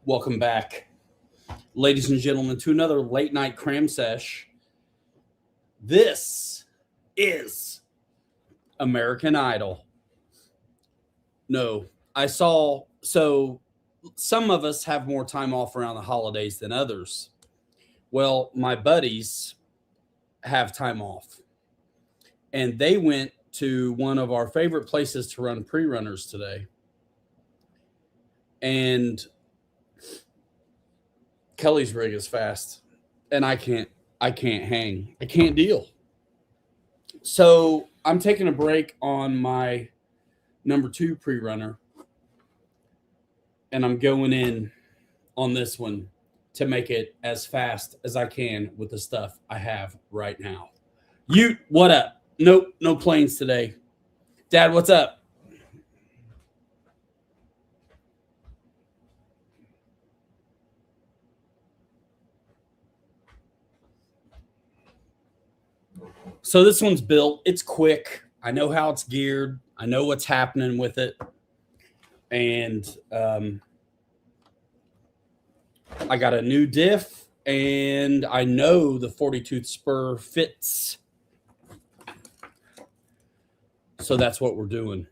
Welcome back, ladies and gentlemen, to another late night cram sesh. This is American Idol. No, so some of us have more time off around the holidays than others. Well, my buddies have time off, and they went to one of our favorite places to run pre-runners today. And Kelly's rig is fast, and I can't hang. I can't deal. So I'm taking a break on my number 2 pre-runner, and I'm going in on this one to make it as fast as I can with the stuff I have right now. You, what up? Nope, no planes today. Dad, what's up? So this one's built. It's quick. I know how it's geared. I know what's happening with it. And I got a new diff, and I know the 40-tooth spur fits. So that's what we're doing.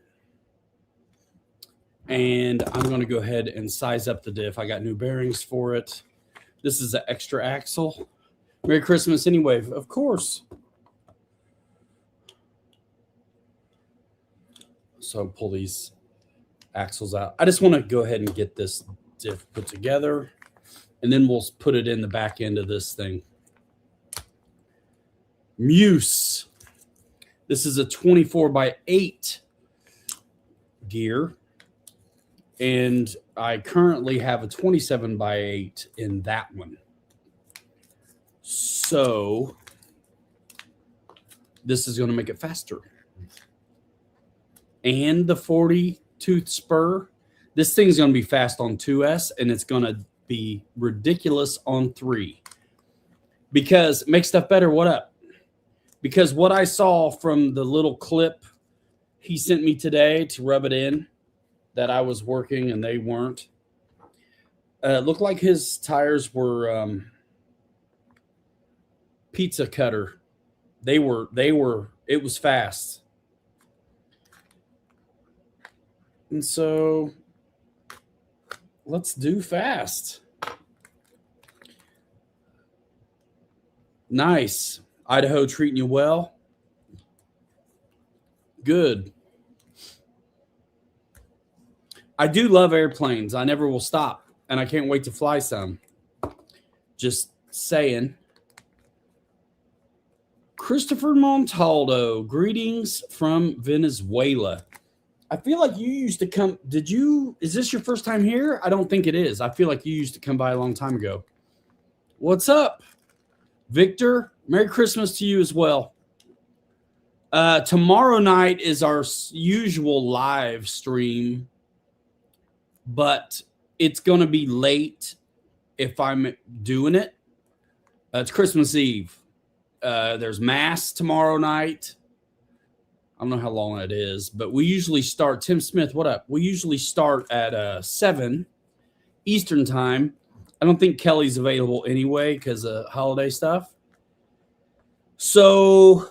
And I'm going to go ahead and size up the diff. I got new bearings for it. This is an extra axle. Merry Christmas anyway, of course. So pull these axles out. I just want to go ahead and get this diff put together, and then we'll put it in the back end of this thing. Muse. This is a 24x8 gear, and I currently have a 27x8 in that one. So this is going to make it faster. And the 40-tooth spur, this thing's going to be fast on 2S, and it's going to be ridiculous on 3. Because make stuff better, what up? Because what I saw from the little clip he sent me today to rub it in, that I was working and they weren't, looked like his tires were pizza cutter. It was fast. And so let's do fast. Nice. Idaho treating you well? Good. I do love airplanes. I never will stop, and I can't wait to fly some. Just saying. Christopher Montaldo, greetings from Venezuela. I feel like you used to come. Is this your first time here? I don't think it is. I feel like you used to come by a long time ago. What's up, Victor? Merry Christmas to you as well. Tomorrow night is our usual live stream, but it's going to be late if I'm doing it. It's Christmas Eve. There's Mass tomorrow night. I don't know how long that is, but we usually start. Tim Smith, what up? We usually start at 7 Eastern time. I don't think Kelly's available anyway because of holiday stuff. So,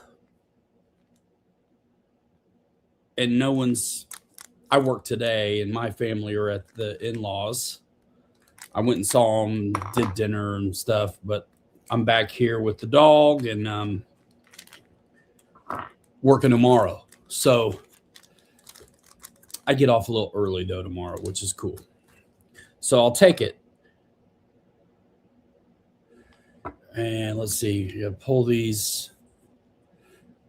and no one's, I work today and my family are at the in-laws. I went and saw them, did dinner and stuff, but I'm back here with the dog and working tomorrow. So I get off a little early though tomorrow, which is cool. So I'll take it. And let's see, you gotta pull these.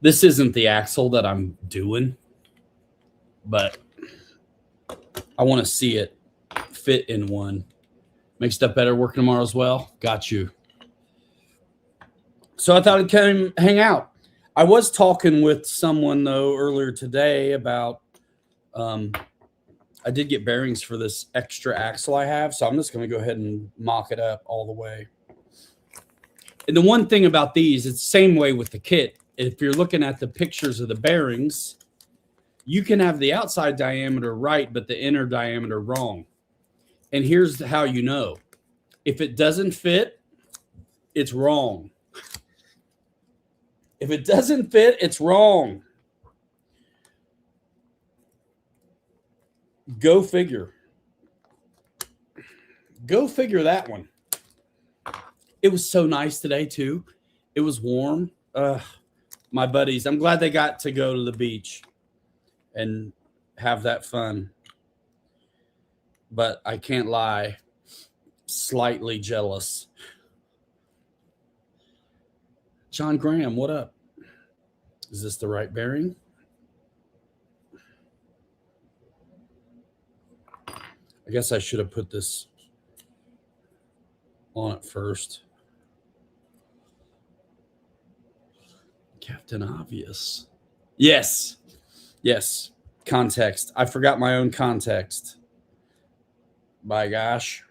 This isn't the axle that I'm doing, but I want to see it fit in one. Make stuff better working tomorrow as well. Got you. So I thought I'd come hang out. I was talking with someone though earlier today about I did get bearings for this extra axle I have, so I'm just going to go ahead and mock it up all the way. And the one thing about these, it's the same way with the kit. If you're looking at the pictures of the bearings, you can have the outside diameter right, but the inner diameter wrong. And here's how you know. If it doesn't fit, it's wrong. If it doesn't fit, it's wrong. Go figure. Go figure that one. It was so nice today, too. It was warm. My buddies, I'm glad they got to go to the beach and have that fun. But I can't lie, slightly jealous. John Graham, what up? Is this the right bearing? I guess I should have put this on it first. Captain Obvious. Yes. Yes. Context. I forgot my own context. By gosh.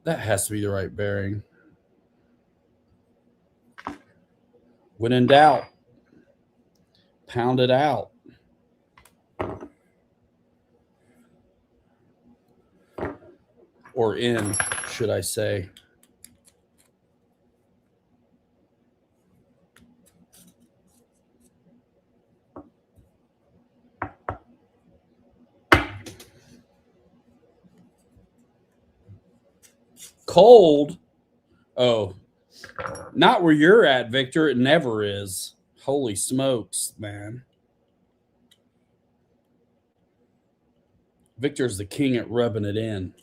That has to be the right bearing. When in doubt, pound it out. Or in, should I say. Cold? Oh, not where you're at, Victor. It never is. Holy smokes, man. Victor's the king at rubbing it in.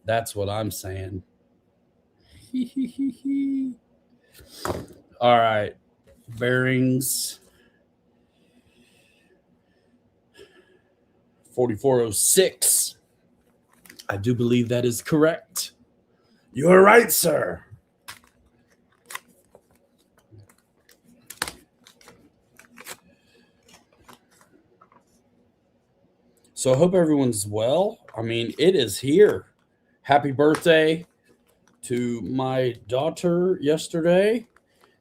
That's what I'm saying. All right. Bearings. 4406. I do believe that is correct. You're right, sir. So I hope everyone's well. I mean, it is here. Happy birthday to my daughter yesterday.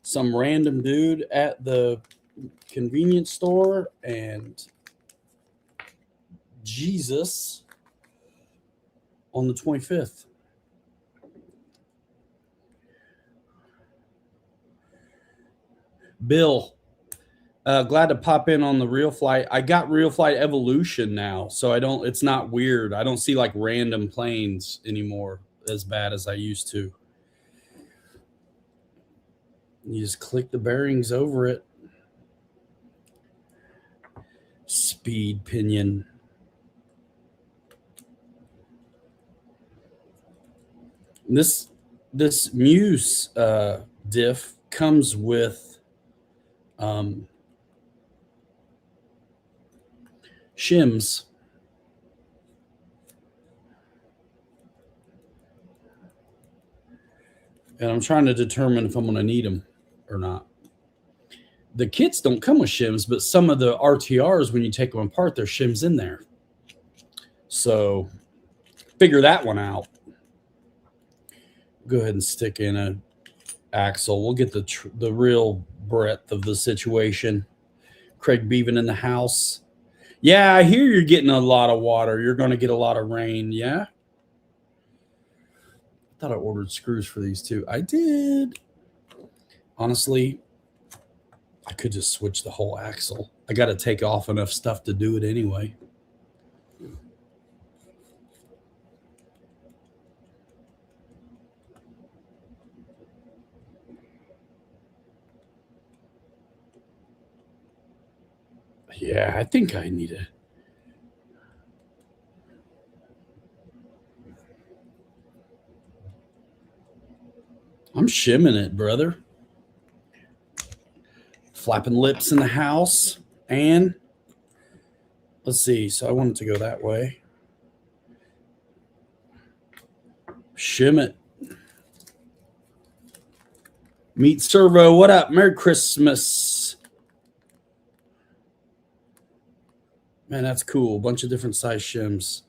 Some random dude at the convenience store, and Jesus on the 25th. Bill, glad to pop in on the Real Flight. I got Real Flight Evolution now, so it's not weird. I don't see like random planes anymore as bad as I used to. You just click the bearings over it. Speed pinion. This Muse diff comes with shims. And I'm trying to determine if I'm going to need them or not. The kits don't come with shims, but some of the RTRs, when you take them apart, there's shims in there. So figure that one out. Go ahead and stick in an axle. We'll get the real breadth of the situation. Craig Beaven in the house. Yeah, I hear you're getting a lot of water. You're going to get a lot of rain. Yeah. I thought I ordered screws for these too. I did. Honestly, I could just switch the whole axle. I got to take off enough stuff to do it anyway. Yeah, I think I need it. I'm shimming it, brother. Flapping lips in the house. And let's see. So I wanted to go that way. Shim it. Meet Servo. What up? Merry Christmas. Man, that's cool. A bunch of different size shims.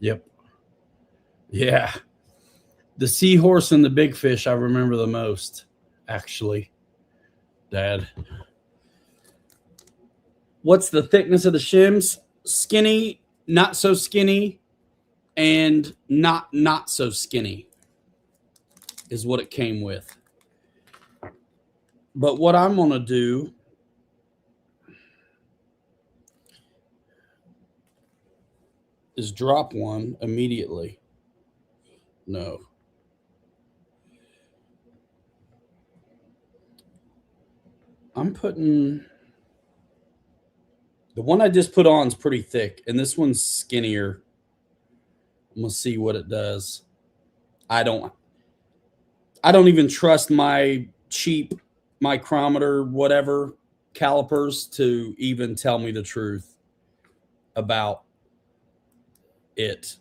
Yep. Yeah. The seahorse and the big fish I remember the most, actually, Dad. What's the thickness of the shims? Skinny, not so skinny, and not so skinny is what it came with. But what I'm going to do is drop one immediately. No. I'm putting... The one I just put on is pretty thick, and this one's skinnier. I'm going to see what it does. I don't even trust my cheap micrometer, whatever, calipers to even tell me the truth about it.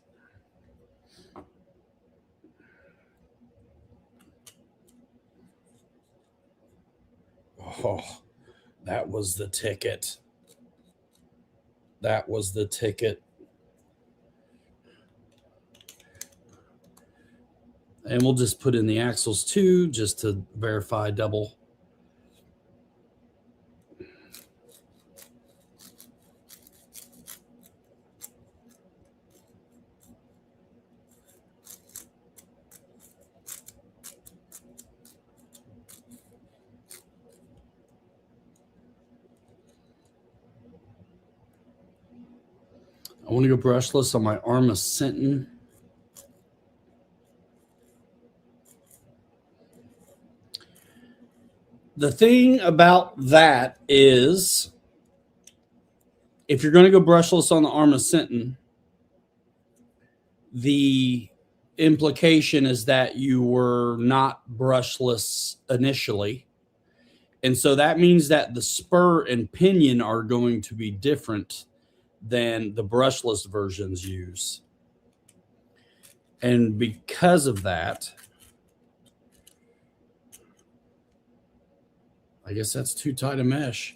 Oh, that was the ticket. That was the ticket. And we'll just put in the axles too, just to verify double. I want to go brushless on my Arma Sentin. The thing about that is, if you're going to go brushless on the Arma Sentin, the implication is that you were not brushless initially. And so that means that the spur and pinion are going to be different than the brushless versions use. And because of that, I guess that's too tight a mesh.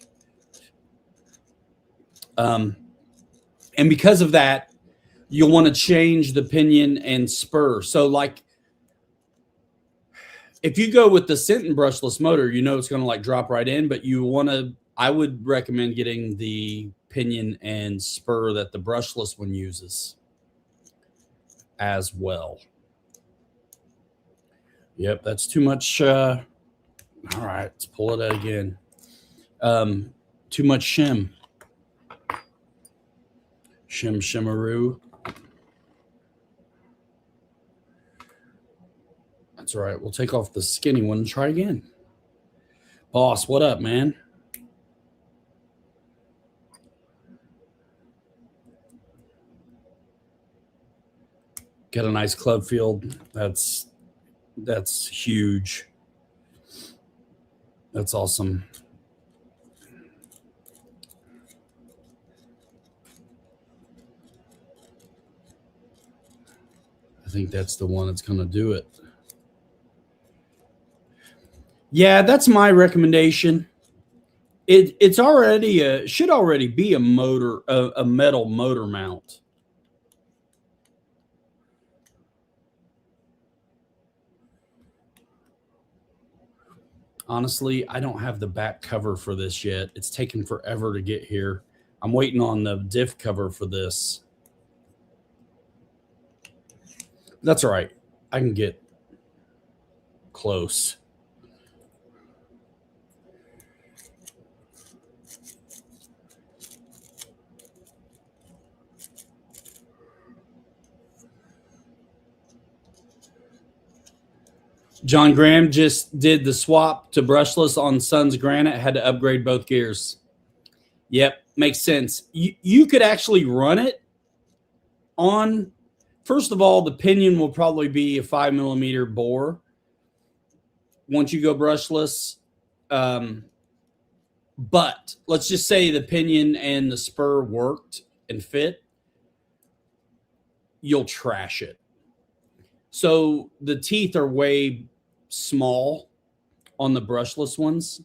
And because of that, you'll want to change the pinion and spur. So like, if you go with the Sentin brushless motor, you know it's going to like drop right in, but you want to, I would recommend getting the pinion and spur that the brushless one uses as well. Yep, that's too much. All right, let's pull it out again. Too much shim. Shimaroo. That's all right. We'll take off the skinny one and try again. Boss, what up, man? Got a nice club field. That's huge. That's awesome. I think that's the one that's going to do it. Yeah, that's my recommendation. It's already should already be a motor, a metal motor mount. Honestly, I don't have the back cover for this yet. It's taken forever to get here. I'm waiting on the diff cover for this. That's all right. I can get close. John Graham just did the swap to brushless on Sun's Granite, had to upgrade both gears. Yep, makes sense. You could actually run it on, first of all, the pinion will probably be a 5mm bore once you go brushless. But let's just say the pinion and the spur worked and fit, you'll trash it. So the teeth are way small on the brushless ones.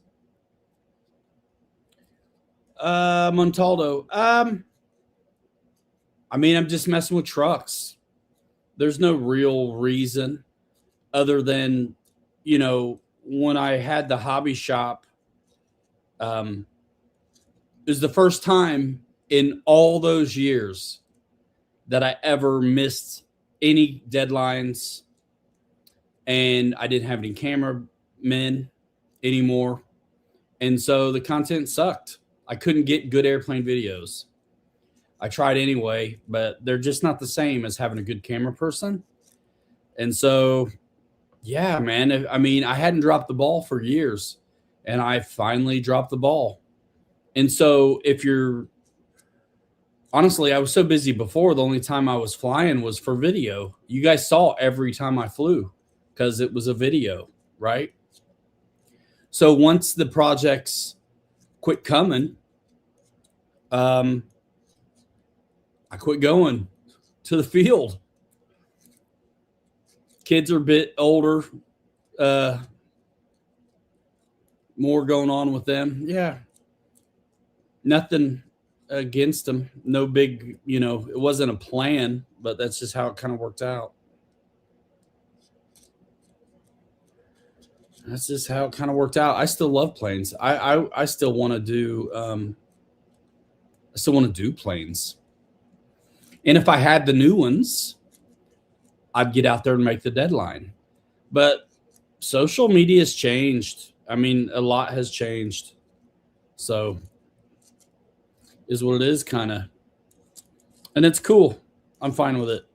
Montaldo. I mean, I'm just messing with trucks. There's no real reason other than, when I had the hobby shop, it was the first time in all those years that I ever missed any deadlines, and I didn't have any cameramen anymore. And so the content sucked. I couldn't get good airplane videos. I tried anyway, but they're just not the same as having a good camera person. And so, yeah, man, I mean, I hadn't dropped the ball for years, and I finally dropped the ball. And so honestly, I was so busy before, the only time I was flying was for video. You guys saw every time I flew because it was a video, right? So once the projects quit coming, I quit going to the field. Kids are a bit older, more going on with them. Yeah. Nothing against them. No big, it wasn't a plan, but that's just how it kind of worked out. That's just how it kind of worked out. I still love planes. I still want to do planes. And if I had the new ones, I'd get out there and make the deadline. But social media has changed. I mean, a lot has changed. So is what it is, kind of. And it's cool. I'm fine with it.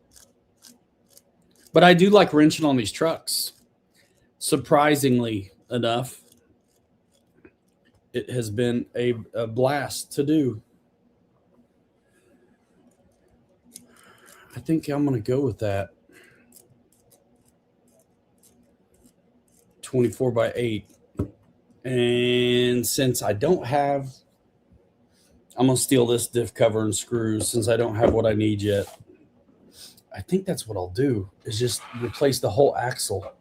But I do like wrenching on these trucks. Surprisingly enough, it has been a blast to do. I think I'm going to go with that. 24x8. And since I don't have, I'm going to steal this diff cover and screws since I don't have what I need yet. I think that's what I'll do, is just replace the whole axle.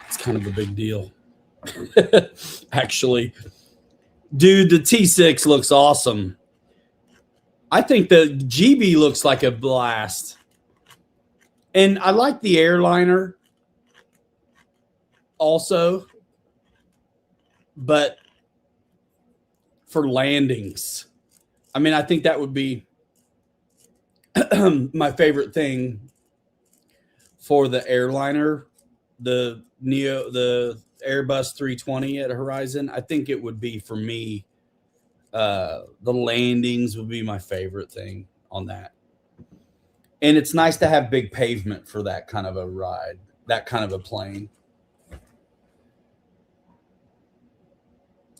It's kind of a big deal. Actually, dude, the T6 looks awesome. I think the GB looks like a blast. And I like the airliner also, but for landings, I mean, I think that would be my favorite thing for the airliner, the Airbus 320 at Horizon. I think it would be, for me, the landings would be my favorite thing on that. And it's nice to have big pavement for that kind of a ride, that kind of a plane.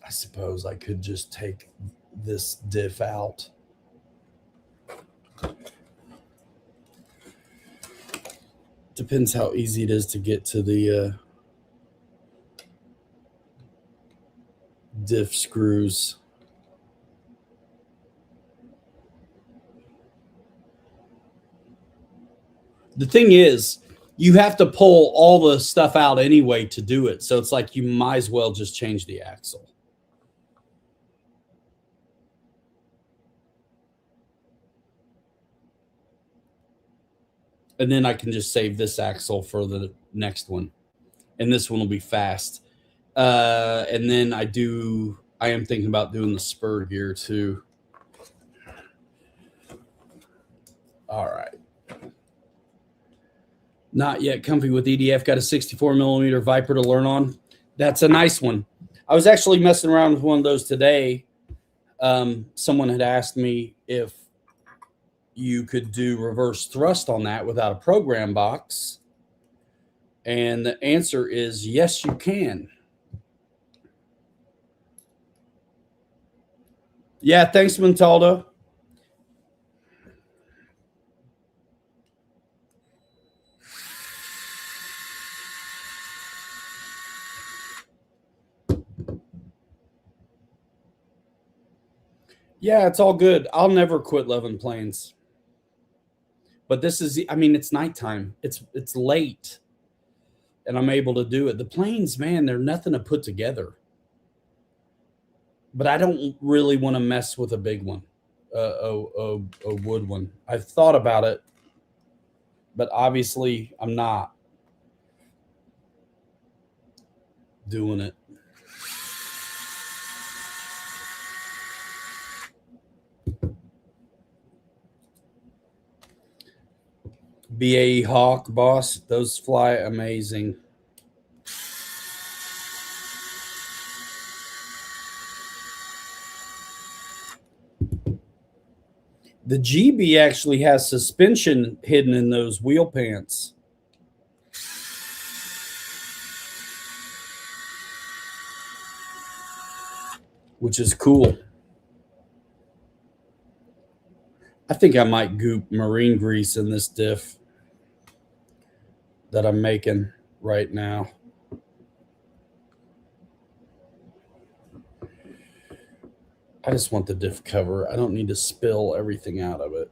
I suppose I could just take this diff out. Depends how easy it is to get to the diff screws. The thing is, you have to pull all the stuff out anyway to do it. So it's like you might as well just change the axle. And then I can just save this axle for the next one. And this one will be fast. And then I am thinking about doing the spur gear too. All right. Not yet comfy with EDF. Got a 64 millimeter Viper to learn on. That's a nice one. I was actually messing around with one of those today. Someone had asked me if you could do reverse thrust on that without a program box. And the answer is yes, you can. Yeah, thanks, Montaldo. Yeah, it's all good. I'll never quit loving planes. But this is, I mean, it's nighttime. It's late. and I'm able to do it. The planes, man, they're nothing to put together. But I don't really want to mess with a big one, a wood one. I've thought about it, but obviously I'm not doing it. BAE Hawk, boss, those fly amazing. The GB actually has suspension hidden in those wheel pants. Which is cool. I think I might goop marine grease in this diff that I'm making right now. I just want the diff cover. I don't need to spill everything out of it.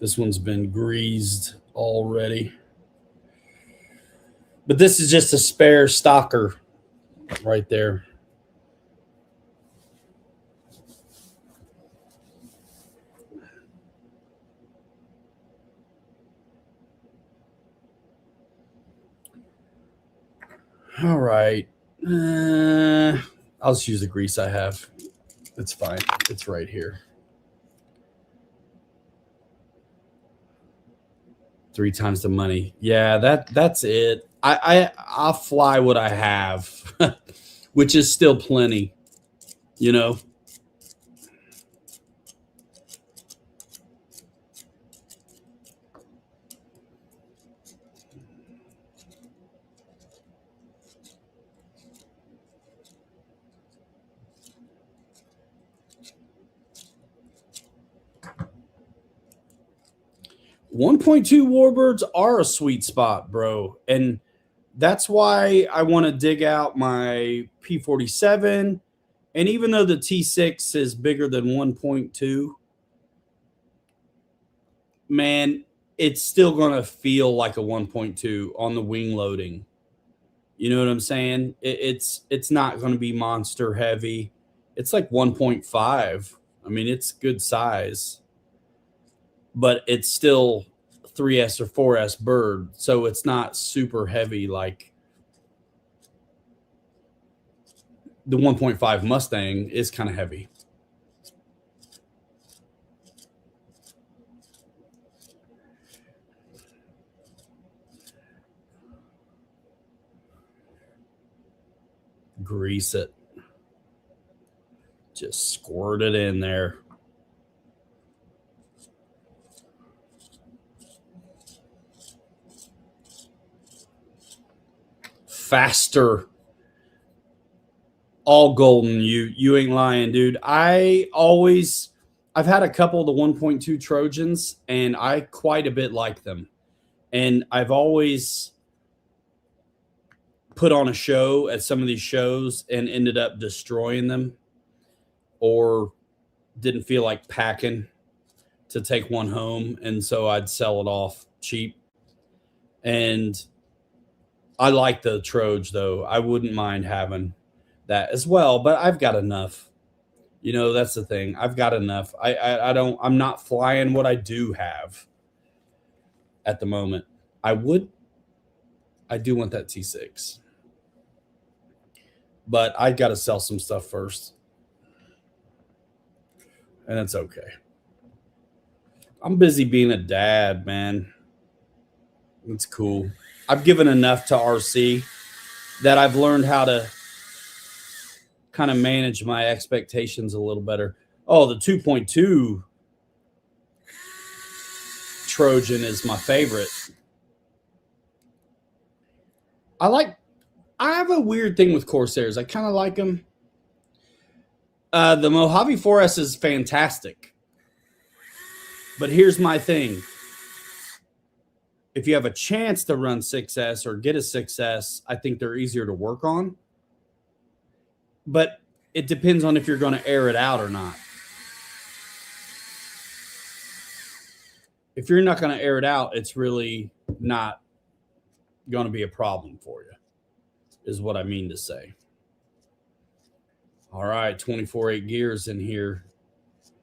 This one's been greased already. But this is just a spare stocker right there. All right. I'll just use the grease I have. It's fine. It's right here. 3 times the money. Yeah, that's it. I'll fly what I have, which is still plenty, you know. .1.2 warbirds are a sweet spot, bro. And that's why I want to dig out my P47. And even though the T6 is bigger than 1.2, man, it's still going to feel like a 1.2 on the wing loading. You know what I'm saying? It's not going to be monster heavy. It's like 1.5. I mean, it's good size. But it's still 3S or 4S bird, so it's not super heavy like the 1.5 Mustang is kind of heavy. Grease it. Just squirt it in there. Faster. All golden. You ain't lying, dude. I've had a couple of the 1.2 Trojans, and I quite a bit like them. And I've always put on a show at some of these shows and ended up destroying them, or didn't feel like packing to take one home, and so I'd sell it off cheap. And I like the Troj, though. I wouldn't mind having that as well, but I've got enough. You know, that's the thing. I've got enough. I'm not flying what I do have at the moment. I do want that T6, but I got to sell some stuff first, and it's okay. I'm busy being a dad, man. It's cool. I've given enough to RC that I've learned how to kind of manage my expectations a little better. Oh, the 2.2 Trojan is my favorite. I have a weird thing with Corsairs. I kind of like them. The Mojave 4S is fantastic. But here's my thing. If you have a chance to run 6S or get a 6S, I think they're easier to work on. But it depends on if you're going to air it out or not. If you're not going to air it out, it's really not going to be a problem for you, is what I mean to say. All right, 24/8 gears in here.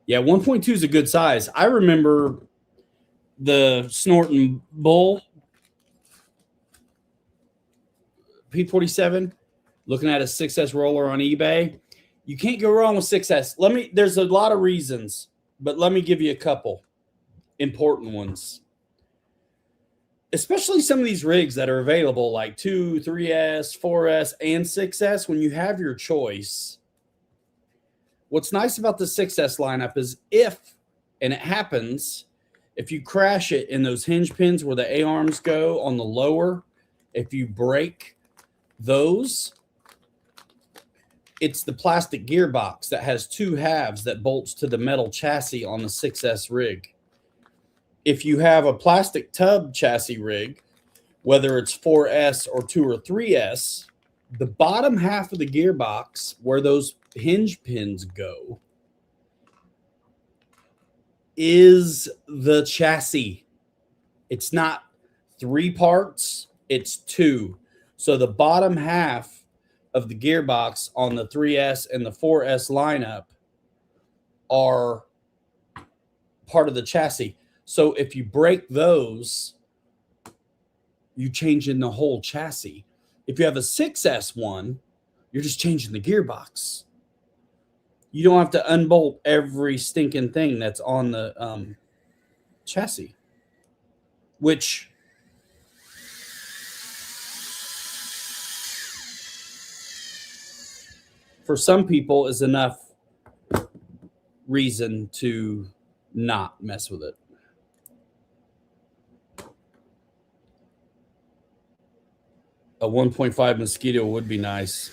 Yeah, 1.2 is a good size. I remember the Snorton Bull P47, looking at a 6S roller on eBay. You can't go wrong with 6S. There's a lot of reasons, but let me give you a couple important ones. Especially some of these rigs that are available, like 2, 3S, 4S, and 6S, when you have your choice. What's nice about the 6S lineup is and it happens, if you crash it in those hinge pins where the A-arms go on the lower, if you break those, it's the plastic gearbox that has 2 halves that bolts to the metal chassis on the 6S rig. If you have a plastic tub chassis rig, whether it's 4S or 2 or 3S, the bottom half of the gearbox where those hinge pins go is the chassis. It's not 3 parts, it's 2. So the bottom half of the gearbox on the 3S and the 4S lineup are part of the chassis. So if you break those, you change in the whole chassis. If you have a 6S one, you're just changing the gearbox. You don't have to unbolt every stinking thing that's on the chassis, which for some people is enough reason to not mess with it. A 1.5 Mosquito would be nice.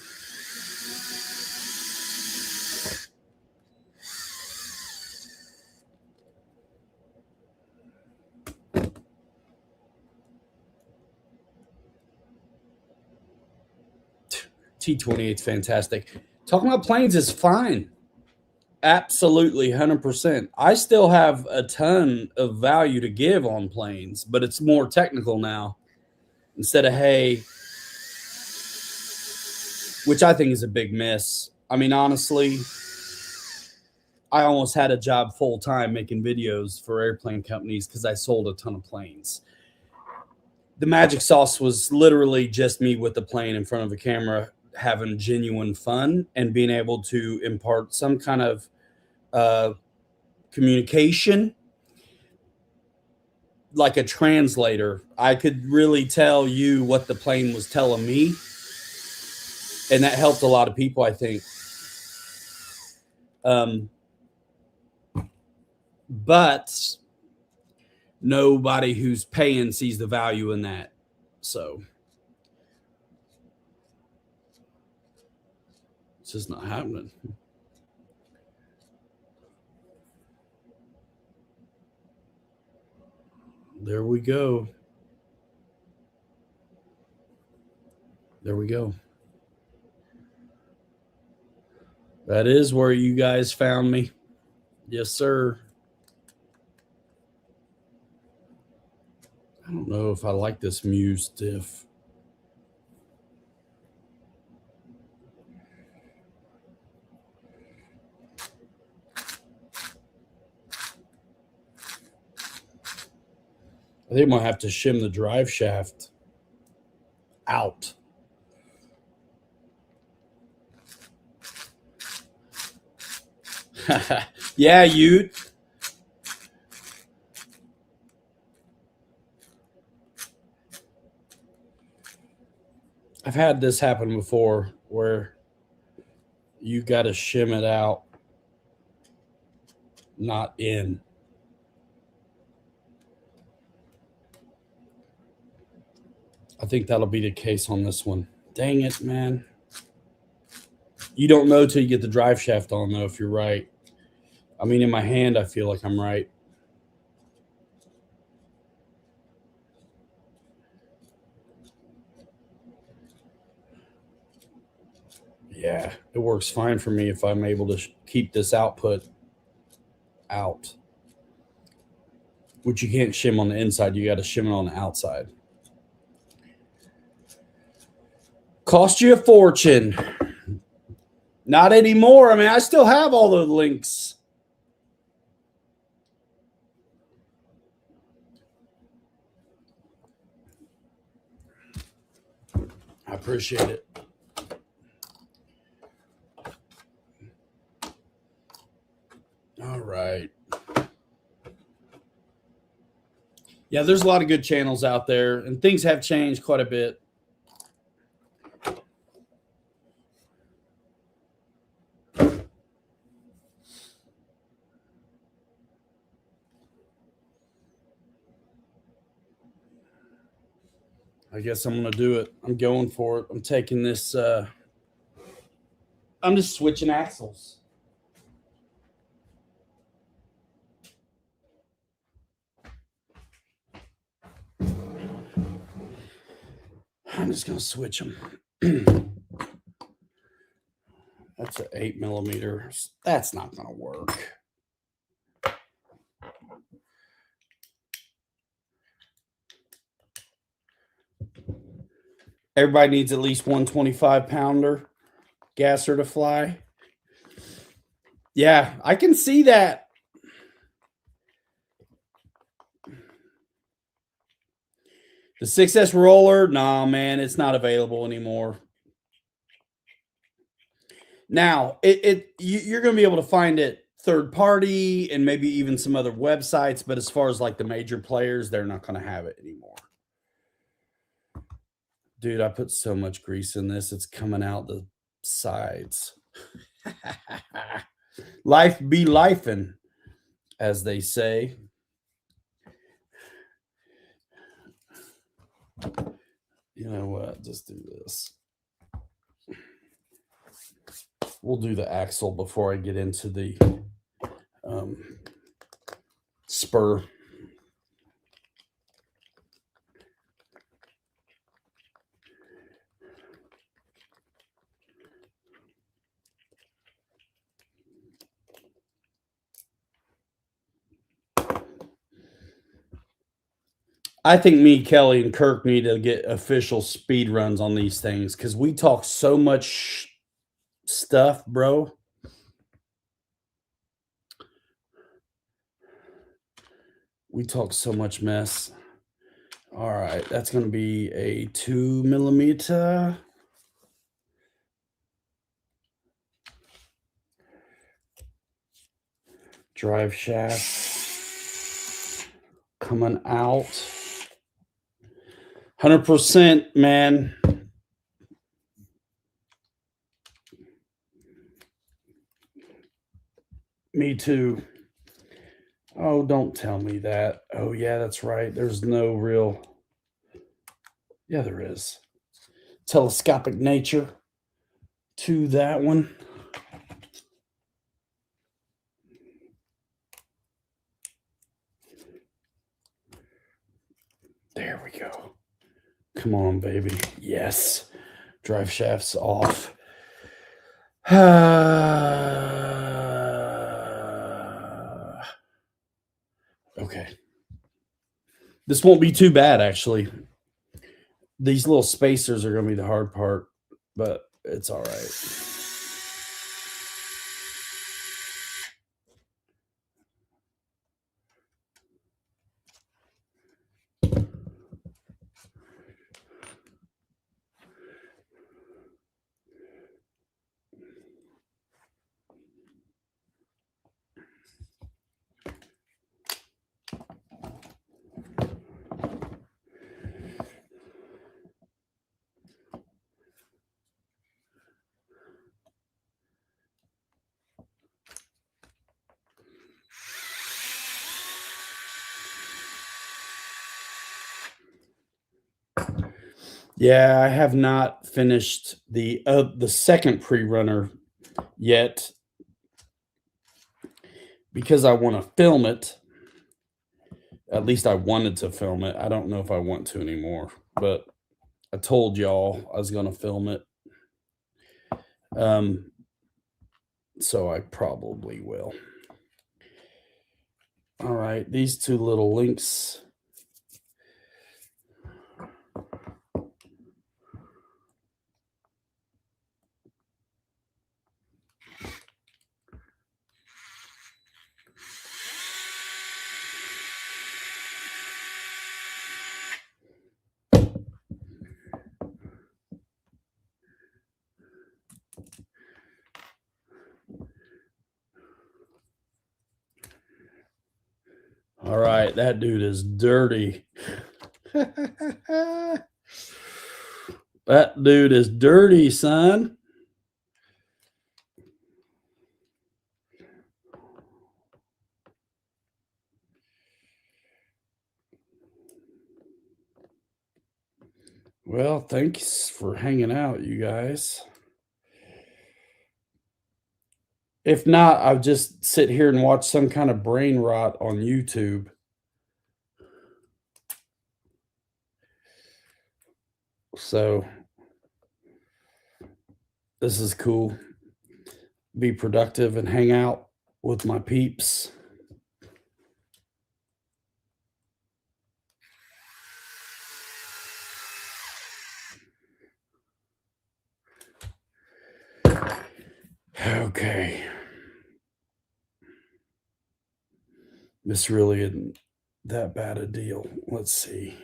T28 is fantastic. Talking about planes is fine. Absolutely, 100%. I still have a ton of value to give on planes, but it's more technical now. Instead of hay, which I think is a big miss. I mean, honestly, I almost had a job full time making videos for airplane companies because I sold a ton of planes. The magic sauce was literally just me with the plane in front of the camera, having genuine fun and being able to impart some kind of communication, like a translator. I could really tell you what the plane was telling me, and that helped a lot of people, I think. But nobody who's paying sees the value in that. So it's just not happening. There we go. There we go. That is where you guys found me. Yes, sir. I don't know if I like this Muse diff. I think I might have to shim the drive shaft out. Yeah, I've had this happen before where you got to shim it out, not in. I think that'll be the case on this one. Dang it, man. You don't know till you get the drive shaft on, though, if you're right. I mean, in my hand, I feel like I'm right. Yeah, it works fine for me if I'm able to keep this output out. which you can't shim on the inside. You got to shim it on the outside. Cost you a fortune. Not anymore. I mean, I still have all the links. I appreciate it. All right. Yeah, there's a lot of good channels out there, and things have changed quite a bit. I guess I'm going to do it. I'm going for it. I'm taking this. I'm just switching axles. I'm just going to switch them. That's an 8mm. That's not going to work. Everybody needs at least 125-pounder gasser to fly. Yeah, I can see that. The 6S roller, nah, man, it's not available anymore. Now, you're going to be able to find it third party and maybe even some other websites, but as far as like the major players, they're not going to have it anymore. Dude, I put so much grease in this, it's coming out the sides. Life be lifing, as they say. You know what? Just do this. We'll do the axle before I get into the spur. I think me, Kelly, and Kirk need to get official speed runs on these things because we talk so much stuff, bro. We talk so much mess. All right, that's going to be a 2mm. Drive shaft coming out. 100%, man. Me too. Oh, don't tell me that. Oh, yeah, that's right. There's no real. Yeah, there is. Telescopic nature to that one. There we go. Come on, baby. Yes. Drive shafts off. Okay. This won't be too bad, actually. These little spacers are going to be the hard part, but it's all right. Yeah, I have not finished the second pre-runner yet because I want to film it. At least I wanted to film it. I don't know if I want to anymore, but I told y'all I was going to film it. So I probably will. All right, these two little links. All right, that dude is dirty. That dude is dirty, son. Well, thanks for hanging out, you guys. If not, I'll just sit here and watch some kind of brain rot on YouTube. So this is cool. Be productive and hang out with my peeps. Okay. This really isn't that bad a deal. Let's see.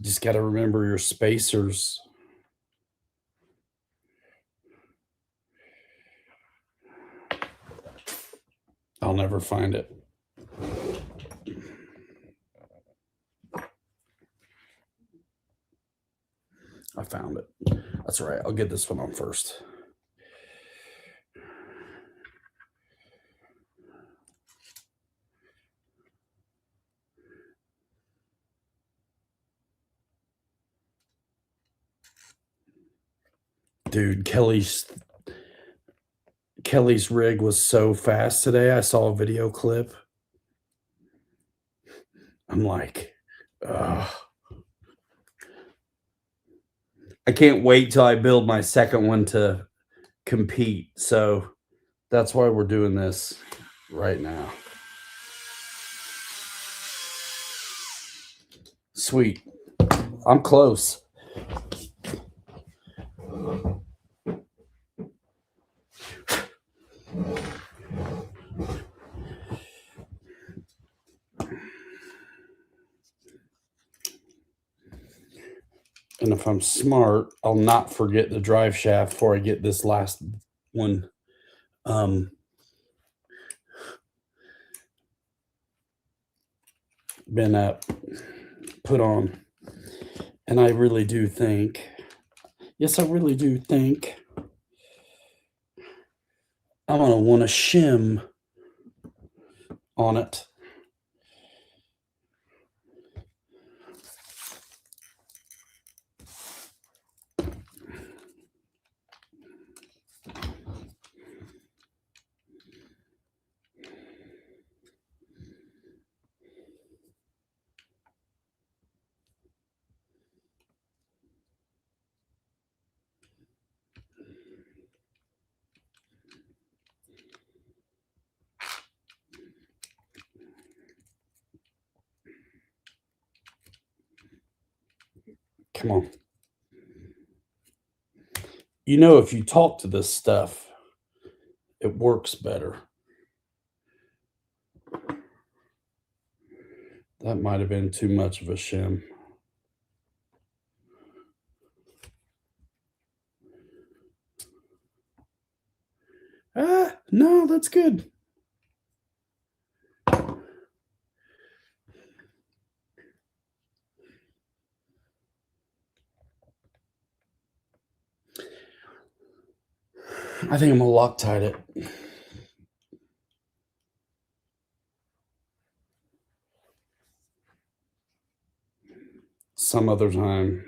Just got to remember your spacers. I'll never find it. I found it. That's right. I'll get this one on first. Dude, Kelly's rig was so fast today. I saw a video clip. I'm like, ugh. I can't wait till I build my second one to compete. So that's why we're doing this right now. Sweet. I'm close. And if I'm smart, I'll not forget the drive shaft before I get this last one been put on. And I really do think, yes, I really do think I'm going to want to shim on it. Come on. You know, if you talk to this stuff, it works better. That might have been too much of a shim. No, that's good. I think I'm gonna Loctite it. Some other time.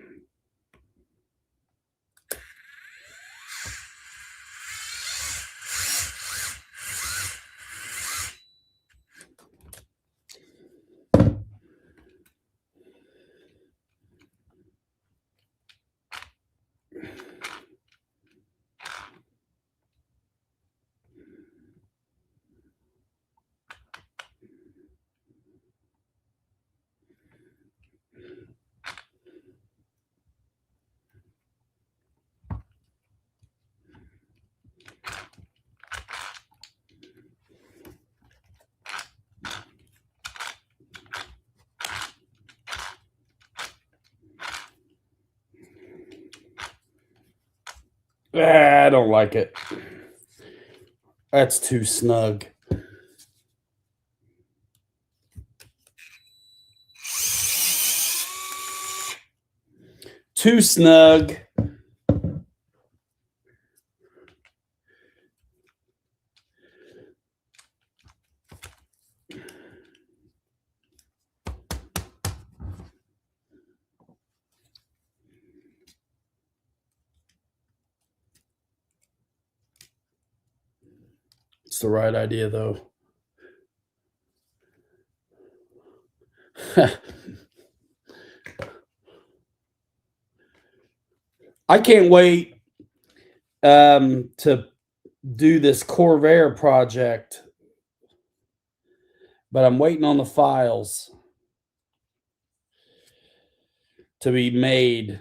I don't like it. That's too snug. Too snug. It's the right idea, though. I can't wait to do this Corvair project, but I'm waiting on the files to be made.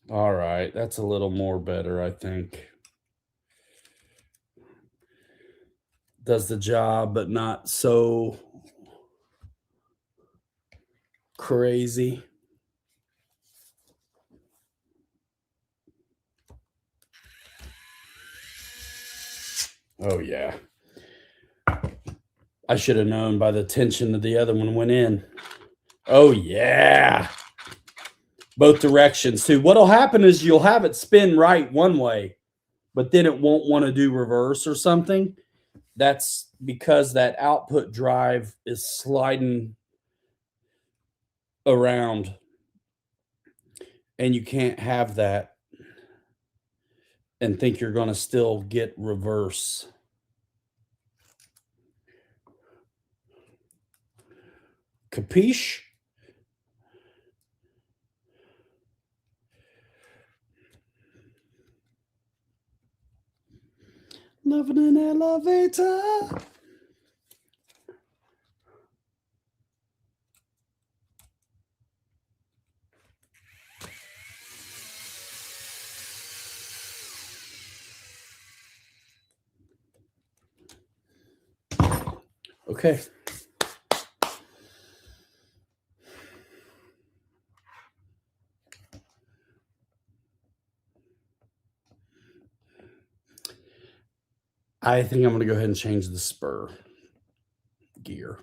All right, that's a little more better, I think. Does the job, but not so crazy. Oh, yeah. I should have known by the tension that the other one went in. Oh, yeah. Both directions, too. What'll happen is you'll have it spin right one way, but then it won't want to do reverse or something. That's because that output drive is sliding around, and you can't have that and think you're going to still get reverse. Capiche? Living in an elevator. Okay. I think I'm going to go ahead and change the spur gear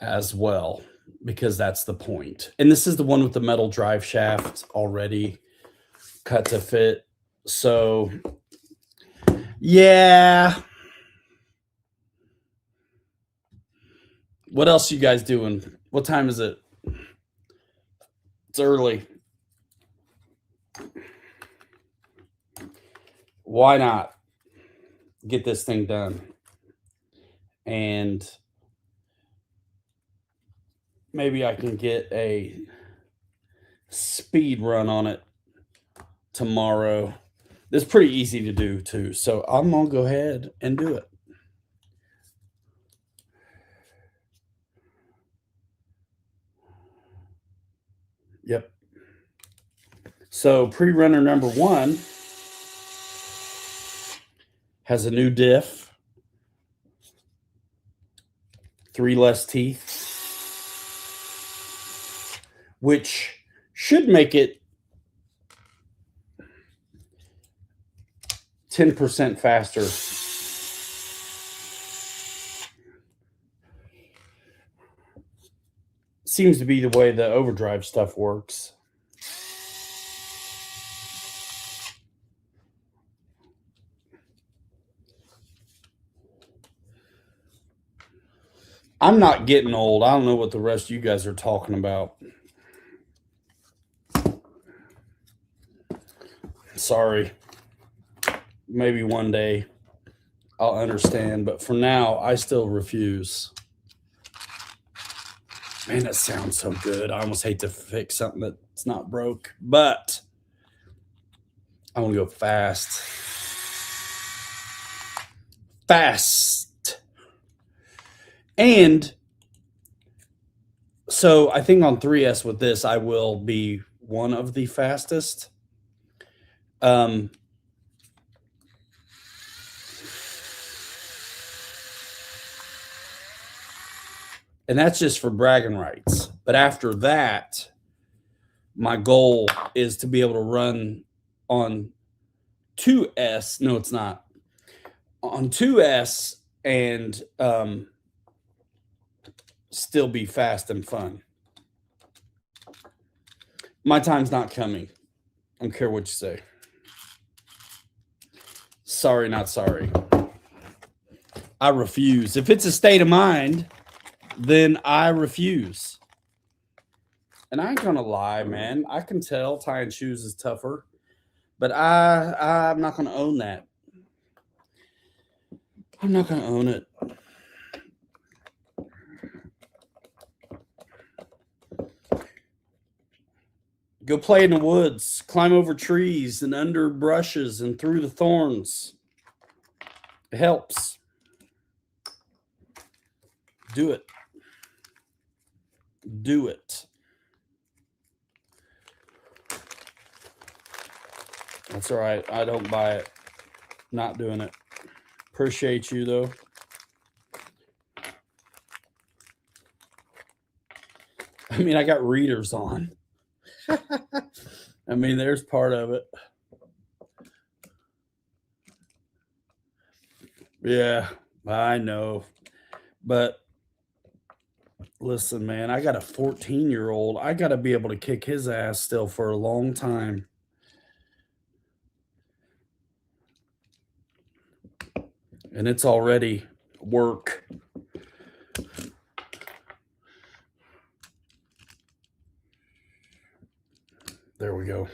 as well, because that's the point. And this is the one with the metal drive shaft already cut to fit. So, yeah. What else you guys doing? What time is it? It's early. Why not get this thing done? And maybe I can get a speed run on it tomorrow. It's pretty easy to do too. So I'm going to go ahead and do it. Yep. So prerunner number 1 has a new diff, 3 less teeth, which should make it 10% faster. Seems to be the way the overdrive stuff works. I'm not getting old. I don't know what the rest of you guys are talking about. Sorry. Maybe one day I'll understand, but for now, I still refuse. Man, that sounds so good. I almost hate to fix something that's not broke, but I want to go fast. Fast. And so I think on 3S with this, I will be one of the fastest. And that's just for bragging rights. But after that, my goal is to be able to run on 2S. No, it's not. On 2S and still be fast and fun. My time's not coming. I don't care what you say. Sorry, not sorry. I refuse. If it's a state of mind, then I refuse. And I ain't gonna lie, man. I can tell tying shoes is tougher, but I'm not gonna own that. I'm not gonna own it. Go play in the woods, climb over trees and under brushes and through the thorns. It helps. Do it. Do it. That's all right. I don't buy it. Not doing it. Appreciate you, though. I mean, I got readers on. I mean, there's part of it. Yeah, I know. But listen, man, I got a 14-year-old. I got to be able to kick his ass still for a long time. And it's already work. There we go.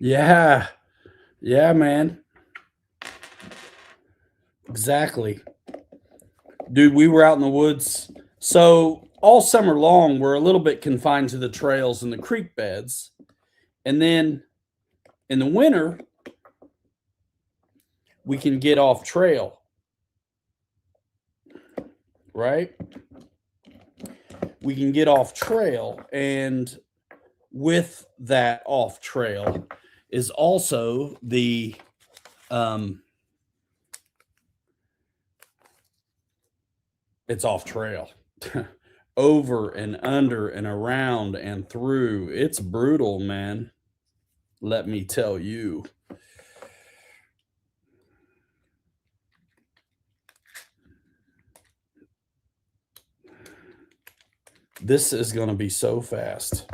Yeah. Yeah, man. Exactly. Dude, we were out in the woods. So all summer long, we're a little bit confined to the trails and the creek beds. And then in the winter, we can get off trail. Right? We can get off trail. And with that off trail is also the it's off trail. Over and under and around and through. It's brutal, man. Let me tell you. This is going to be so fast.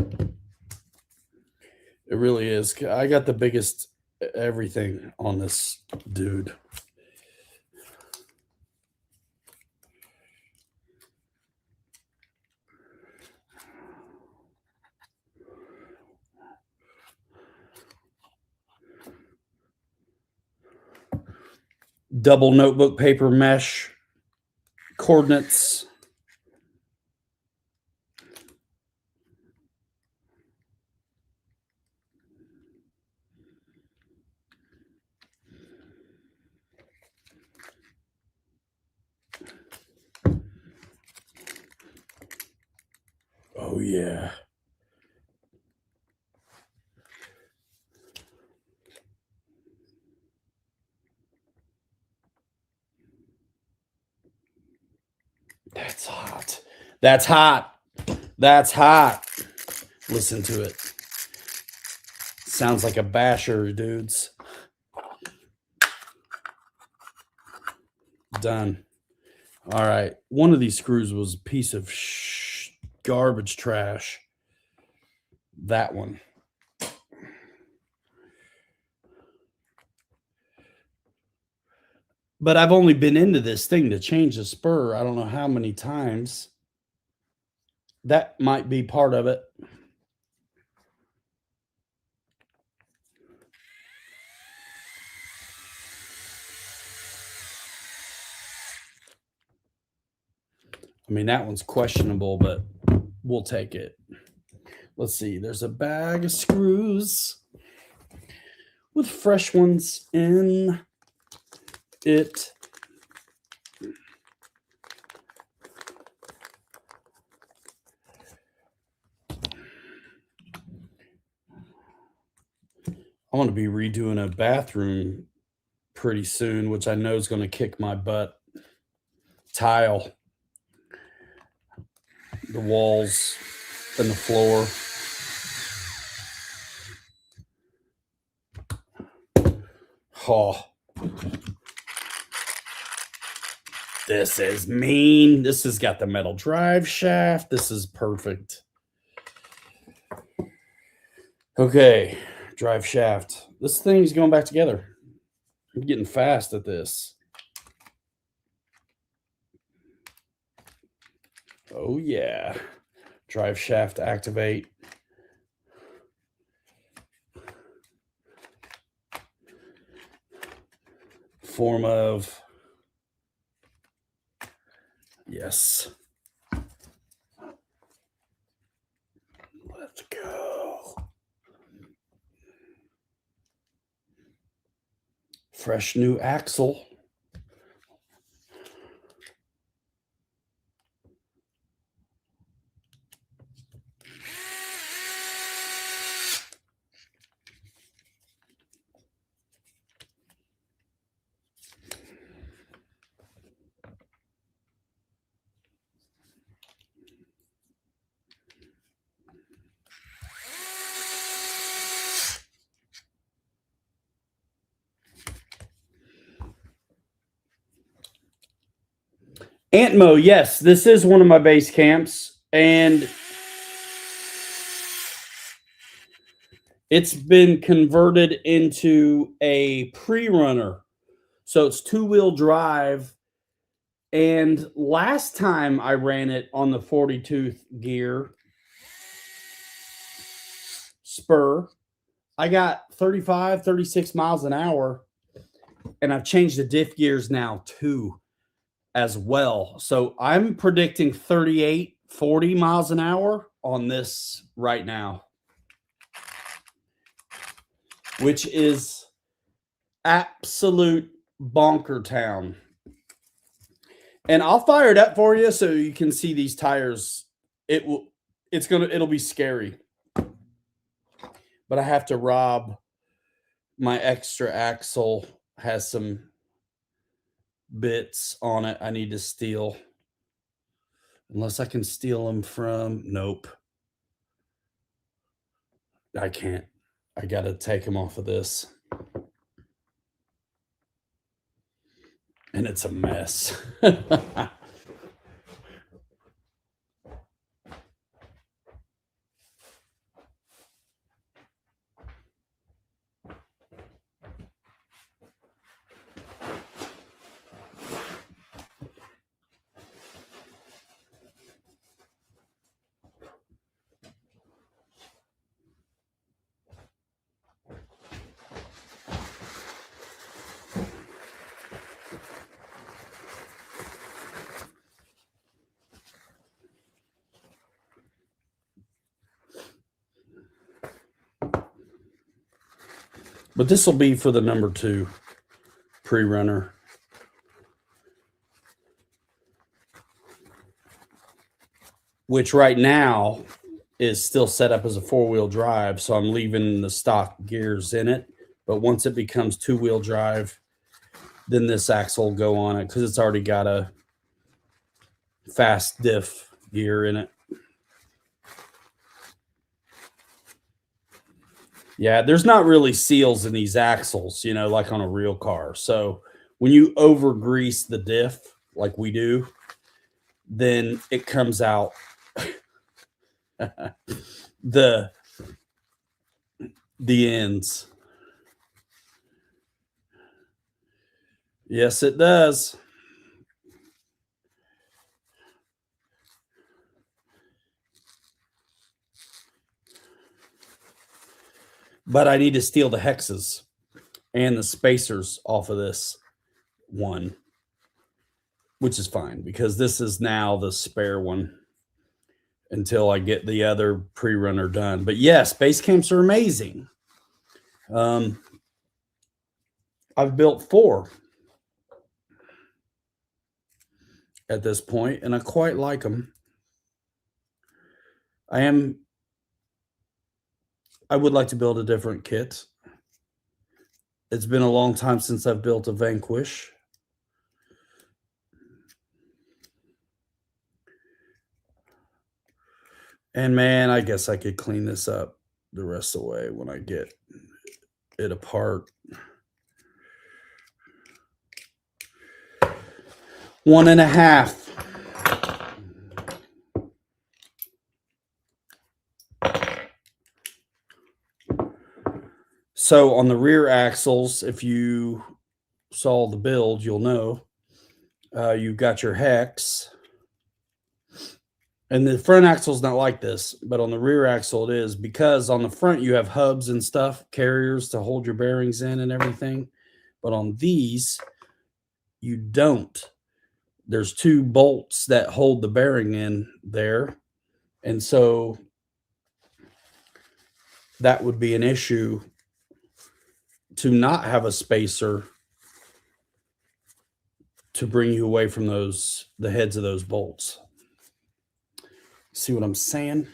It really is. I got the biggest everything on this dude. Double notebook paper mesh coordinates. Oh, yeah. That's hot. That's hot. That's hot. Listen to it. Sounds like a basher, dudes. Done. All right. One of these screws was a piece of garbage trash. That one. But I've only been into this thing to change the spur I don't know how many times. That might be part of it. I mean, that one's questionable, but we'll take it. Let's see. There's a bag of screws with fresh ones in it. I want to be redoing a bathroom pretty soon, which I know is going to kick my butt. Tile the walls and the floor. Oh, this is mean. This has got the metal drive shaft. This is perfect. Okay, drive shaft. This thing is going back together. I'm getting fast at this. Oh, yeah. Drive shaft activate. Form of. Yes. Let's go. Fresh new axle. Antmo, yes, this is one of my base camps, and it's been converted into a prerunner. So it's two-wheel drive. And last time I ran it on the 40-tooth gear spur, I got 35, 36 miles an hour. And I've changed the diff gears now too as well. So I'm predicting 38, 40 miles an hour on this right now, which is absolute bonker town. And I'll fire it up for you so you can see these tires. It'll be scary. But I have to rob my extra axle. Has some bits on it I need to steal. Unless I can steal them from, nope. I can't. I got to take them off of this. And it's a mess. But this will be for the number 2 pre-runner. Which right now is still set up as a 4-wheel drive. So I'm leaving the stock gears in it. But once it becomes 2-wheel drive, then this axle will go on it because it's already got a fast diff gear in it. Yeah, there's not really seals in these axles, like on a real car. So when you over grease the diff like we do, then it comes out the ends. Yes, it does. But I need to steal the hexes and the spacers off of this one, which is fine because this is now the spare one until I get the other pre-runner done. But yes, base camps are amazing. I've built 4 at this point, and I quite like them. I would like to build a different kit. It's been a long time since I've built a Vanquish. And man, I guess I could clean this up the rest of the way when I get it apart. 1.5. So on the rear axles, if you saw the build, you'll know you've got your hex. And the front axle is not like this, but on the rear axle it is, because on the front you have hubs and stuff, carriers to hold your bearings in and everything. But on these, you don't. There's 2 bolts that hold the bearing in there. And so that would be an issue to not have a spacer to bring you away from the heads of those bolts. See what I'm saying?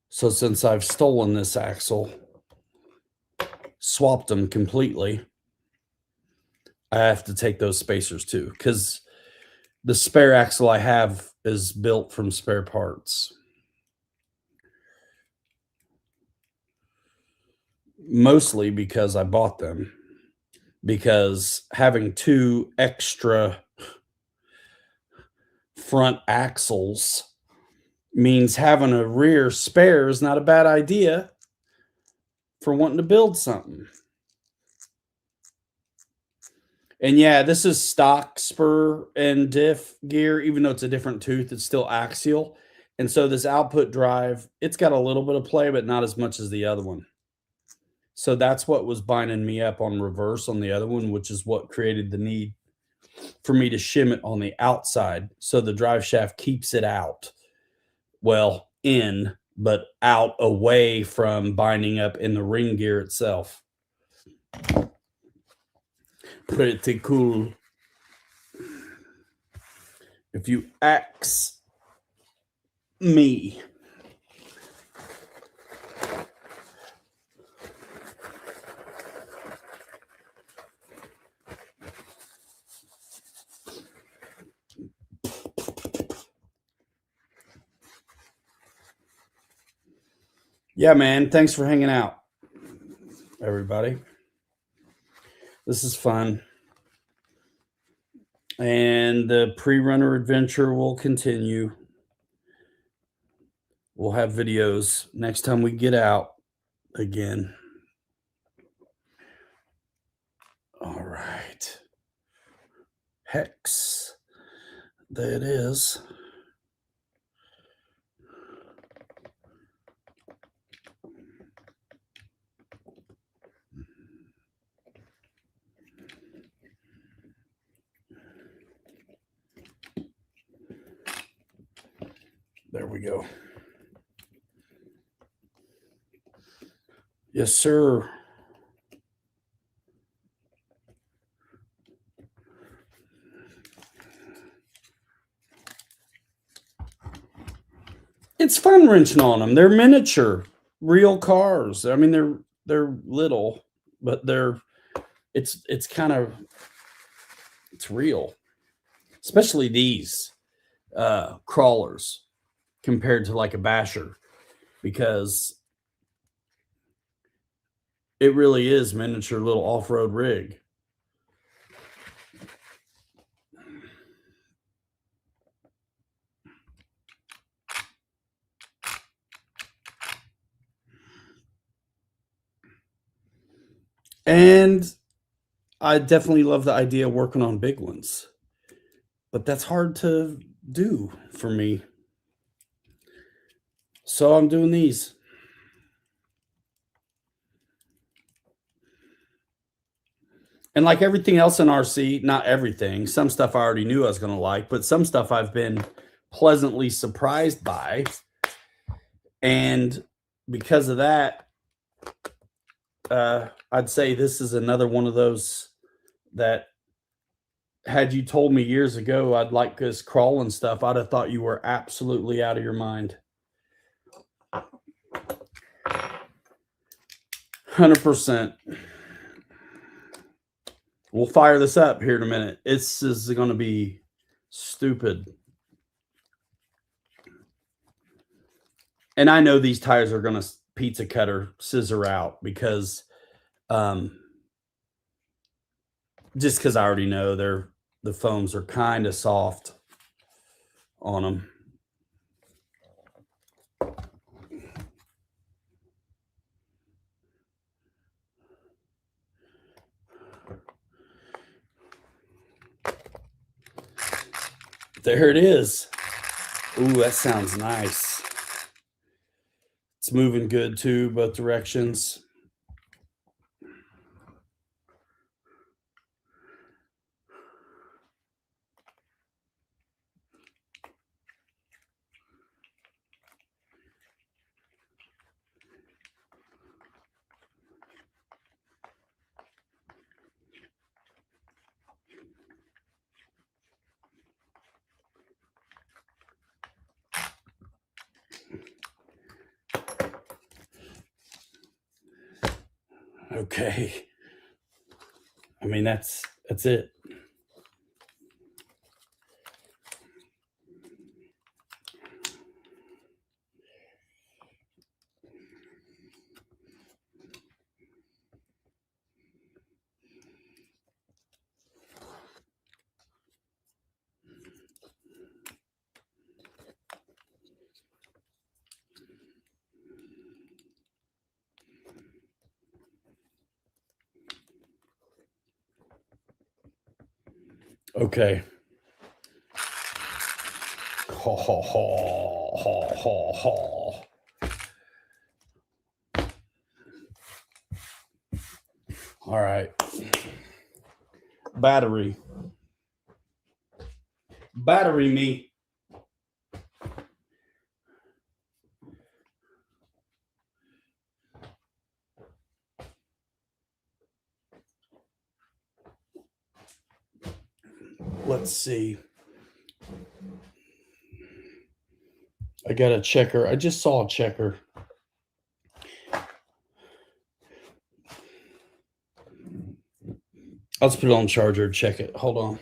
So since I've stolen this axle, swapped them completely, I have to take those spacers too, because the spare axle I have is built from spare parts. Mostly because I bought them, because having 2 extra front axles means having a rear spare is not a bad idea for wanting to build something. And yeah, this is stock spur and diff gear, even though it's a different tooth, it's still axial. And so this output drive, it's got a little bit of play, but not as much as the other one. So that's what was binding me up on reverse on the other one, which is what created the need for me to shim it on the outside. So the drive shaft keeps it out. Well, in, but out away from binding up in the ring gear itself. Pretty cool. If you ask me. Yeah, man. Thanks for hanging out, everybody. This is fun. And the pre-runner adventure will continue. We'll have videos next time we get out again. All right. Hex. There it is. There we go. Yes, sir. It's fun wrenching on them. They're miniature, real cars. I mean, they're little, but it's kind of, it's real. Especially these crawlers compared to like a basher, because it really is miniature little off-road rig. And I definitely love the idea of working on big ones, but that's hard to do for me. So I'm doing these. And like everything else in RC, not everything, some stuff I already knew I was going to like, but some stuff I've been pleasantly surprised by. And because of that, I'd say this is another one of those that had you told me years ago I'd like this crawling stuff, I'd have thought you were absolutely out of your mind. 100%. We'll fire this up here in a minute. This is going to be stupid. And I know these tires are going to pizza cutter scissor out because just because I already know the foams are kind of soft on them. There it is. Ooh, that sounds nice. It's moving good too, both directions. Okay. I mean, that's it. Okay. Ho, ho, ho, ho, ho, ho. All right. Battery me. Let's see. I got a checker. I just saw a checker. I'll just put it on charger, check it. Hold on.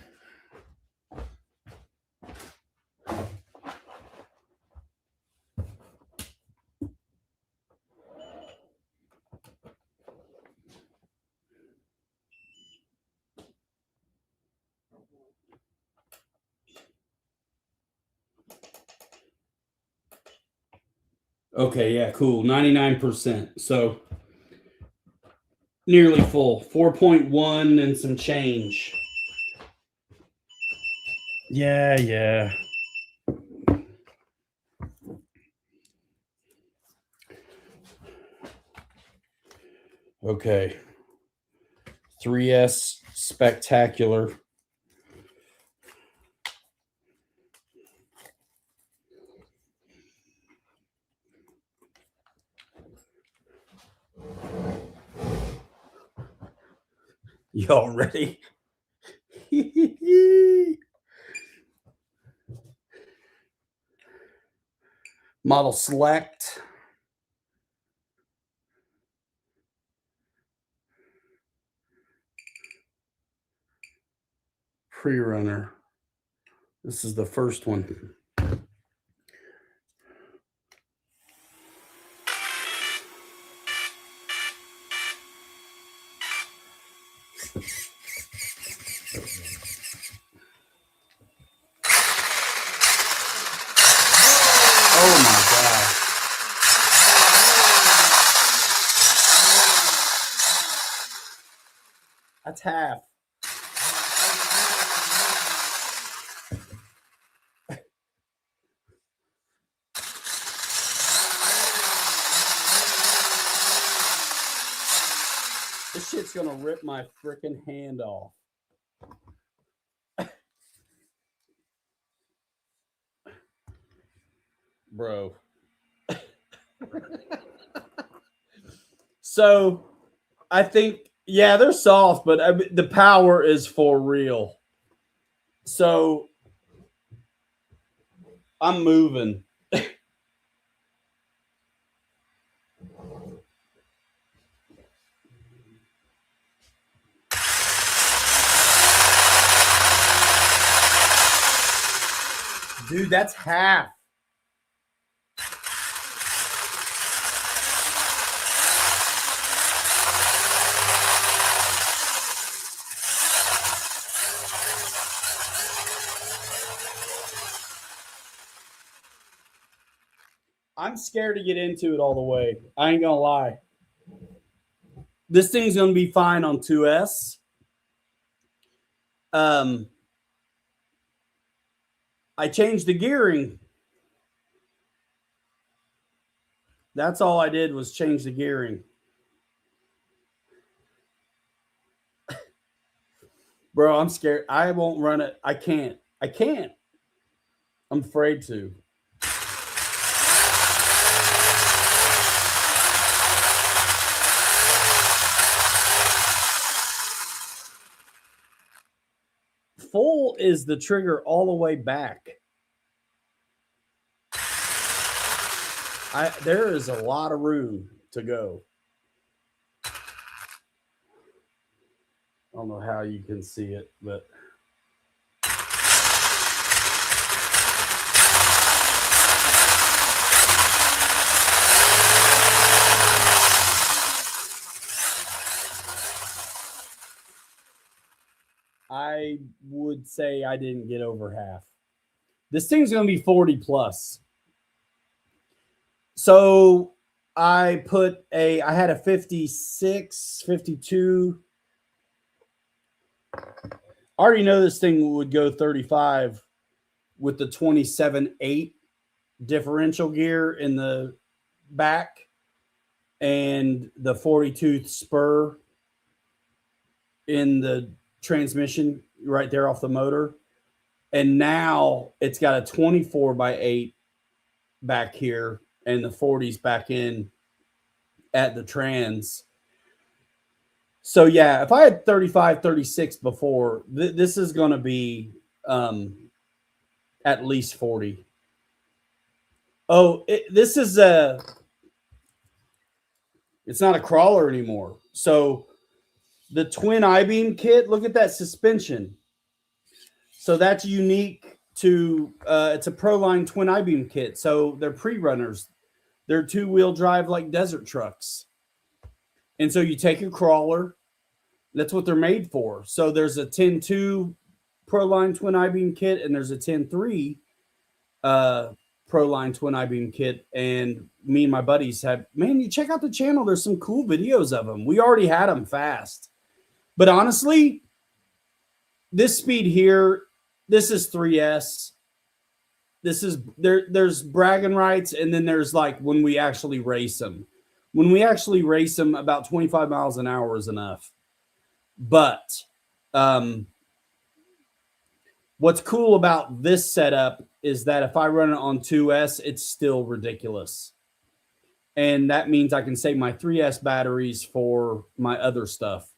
Okay, yeah, cool. 99%. So nearly full. 4.1 and some change. Yeah. Okay. 3S Spectacular. Y'all ready? Model select. Prerunner. This is the first one. Oh my God. That's half. This shit's gonna rip my freaking hand off. Bro. So I think, yeah, they're soft, but the power is for real. So I'm moving. Dude, that's half. I'm scared to get into it all the way. I ain't gonna lie. This thing's gonna be fine on 2S. I changed the gearing. That's all I did was change the gearing. Bro, I'm scared. I won't run it. I can't. I'm afraid to. Full is the trigger all the way back. There is a lot of room to go. I don't know how you can see it, but I would say I didn't get over half. This thing's going to be 40 plus. So I had a 56, 52. I already know this thing would go 35 with the 27.8 differential gear in the back and the 40-tooth spur in the transmission right there off the motor. And now it's got a 24/8 back here and the 40s back in at the trans. So yeah, if I had 35, 36 before, this is going to be at least 40. Oh, this is it's not a crawler anymore. So the twin I-beam kit, look at that suspension. So that's unique to, it's a ProLine twin I-beam kit. So they're pre-runners. They're two-wheel drive like desert trucks. And so you take your crawler. That's what they're made for. So there's a 10.2 ProLine twin I-beam kit, and there's a 10.3 ProLine twin I-beam kit. And me and my buddies man, you check out the channel. There's some cool videos of them. We already had them fast. But honestly, this speed here, this is 3S. This is there's bragging rights, and then there's like when we actually race them. When we actually race them, about 25 miles an hour is enough. But what's cool about this setup is that if I run it on 2S, it's still ridiculous. And that means I can save my 3S batteries for my other stuff.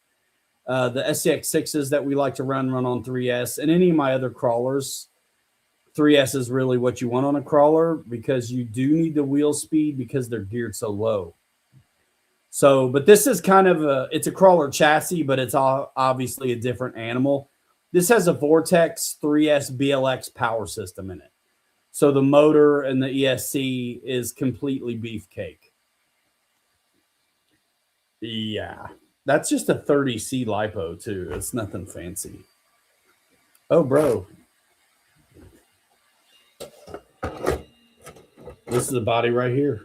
The SCX6s that we like to run on 3S, and any of my other crawlers. 3S is really what you want on a crawler because you do need the wheel speed because they're geared so low. So, but this is kind of it's a crawler chassis, but it's obviously a different animal. This has a Vortex 3S BLX power system in it. So the motor and the ESC is completely beefcake. Yeah. That's just a 30C LiPo too. It's nothing fancy. Oh, bro. This is the body right here.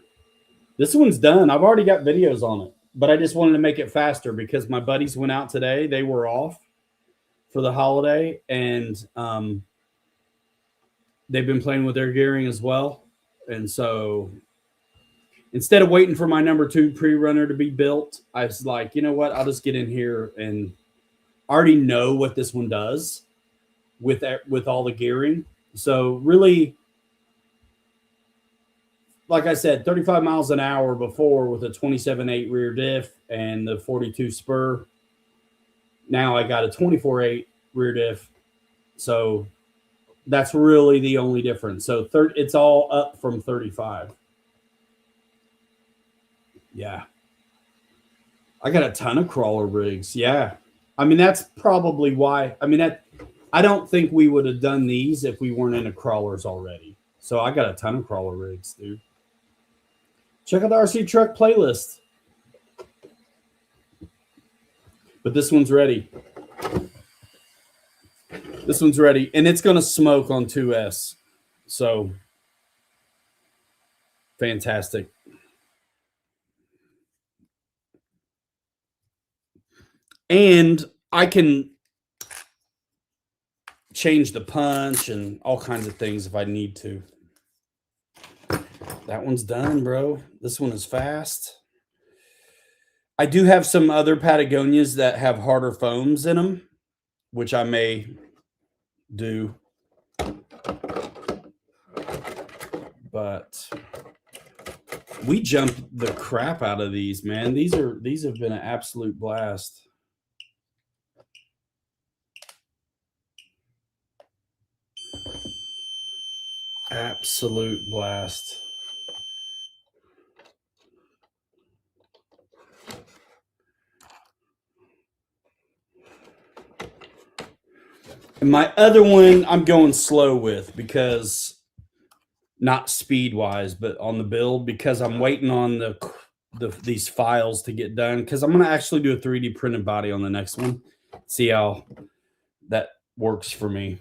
This one's done. I've already got videos on it, but I just wanted to make it faster because my buddies went out today. They were off for the holiday, and they've been playing with their gearing as well. And so instead of waiting for my number 2 pre-runner to be built, I was like, you know what? I'll just get in here and already know what this one does with all the gearing. So really, like I said, 35 miles an hour before with a 27.8 rear diff and the 42 spur. Now I got a 24.8 rear diff. So that's really the only difference. So it's all up from 35. Yeah. I got a ton of crawler rigs. Yeah. I mean, that's probably why. I mean, I don't think we would have done these if we weren't into crawlers already. So I got a ton of crawler rigs, dude. Check out the RC Truck playlist. But this one's ready. This one's ready. And it's going to smoke on 2S. So, fantastic. And I can change the punch and all kinds of things if I need to. That one's done, bro. This one is fast. I do have some other Patagonias that have harder foams in them, which I may do. But we jumped the crap out of these, man. These have been an absolute blast. Absolute blast. And my other one I'm going slow with because not speed wise, but on the build, because I'm waiting on these files to get done, because I'm going to actually do a 3D printed body on the next one. See how that works for me.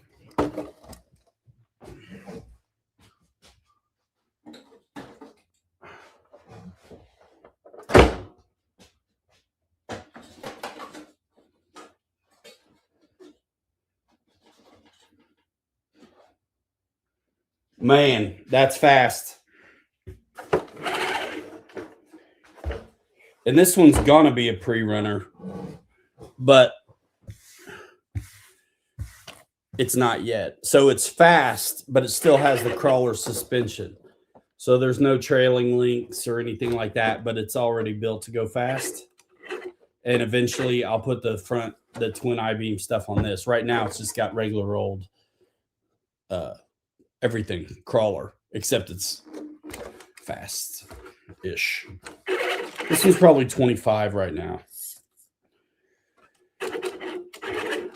Man, that's fast. And this one's gonna be a pre-runner, but it's not yet. So it's fast, but it still has the crawler suspension. So there's no trailing links or anything like that, but it's already built to go fast. And eventually I'll put the twin I-beam stuff on this. Right now it's just got regular old everything crawler, except it's fast-ish. This one's probably 25 right now.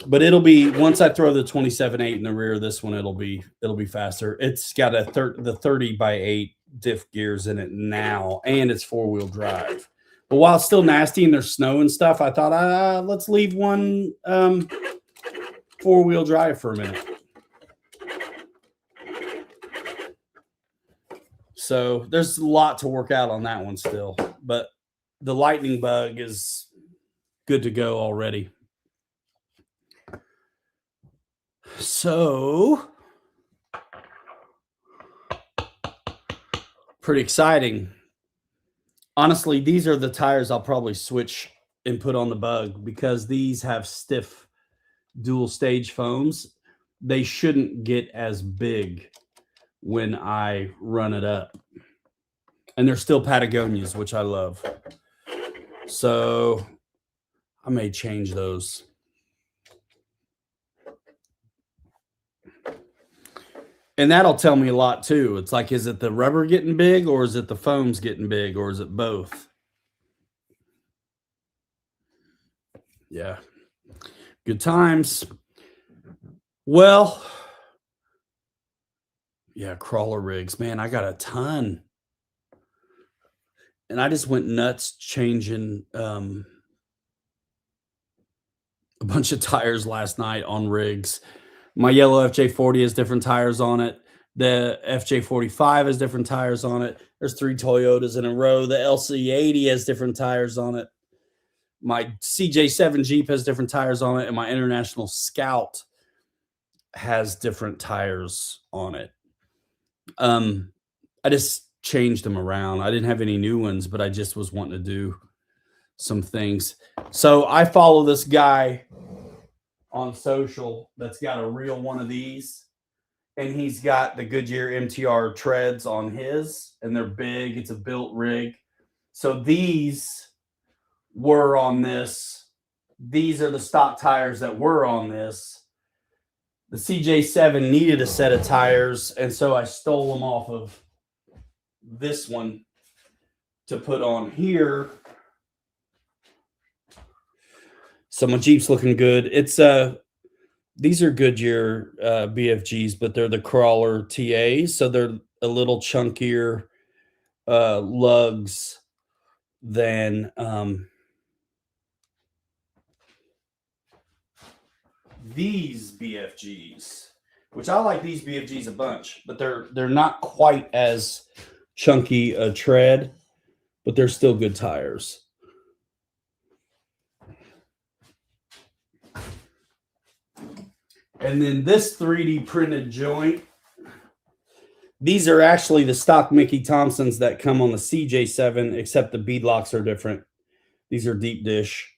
But it'll be, once I throw the 27.8 in the rear of this one, it'll be faster. It's got the 30x8 diff gears in it now, and it's 4-wheel drive. But while it's still nasty and there's snow and stuff, I thought, let's leave one 4-wheel drive for a minute. So there's a lot to work out on that one still, but the lightning bug is good to go already. So pretty exciting. Honestly, these are the tires I'll probably switch and put on the bug, because these have stiff dual stage foams. They shouldn't get as big when I run it up. And they're still Patagonias, which I love. So I may change those. And that'll tell me a lot too. It's like, is it the rubber getting big, or is it the foams getting big, or is it both? Yeah. Good times. Well, yeah, crawler rigs. Man, I got a ton. And I just went nuts changing a bunch of tires last night on rigs. My yellow FJ40 has different tires on it. The FJ45 has different tires on it. There's 3 Toyotas in a row. The LC80 has different tires on it. My CJ7 Jeep has different tires on it. And my International Scout has different tires on it. I just changed them around. I didn't have any new ones, but I just was wanting to do some things. So I follow this guy on social that's got a real one of these, and he's got the Goodyear MTR treads on his, and they're big. It's a built rig. So these were on this. These are the stock tires that were on this. The CJ7 needed a set of tires, and so I stole them off of this one to put on here. So my Jeep's looking good. It's these are Goodyear BFGs, but they're the crawler TAs, so they're a little chunkier lugs than these BFGs, which I like these BFGs a bunch, but they're not quite as chunky a tread, but they're still good tires. And then this 3D printed joint, these are actually the stock Mickey Thompsons that come on the CJ7, except the bead locks are different. These are deep dish.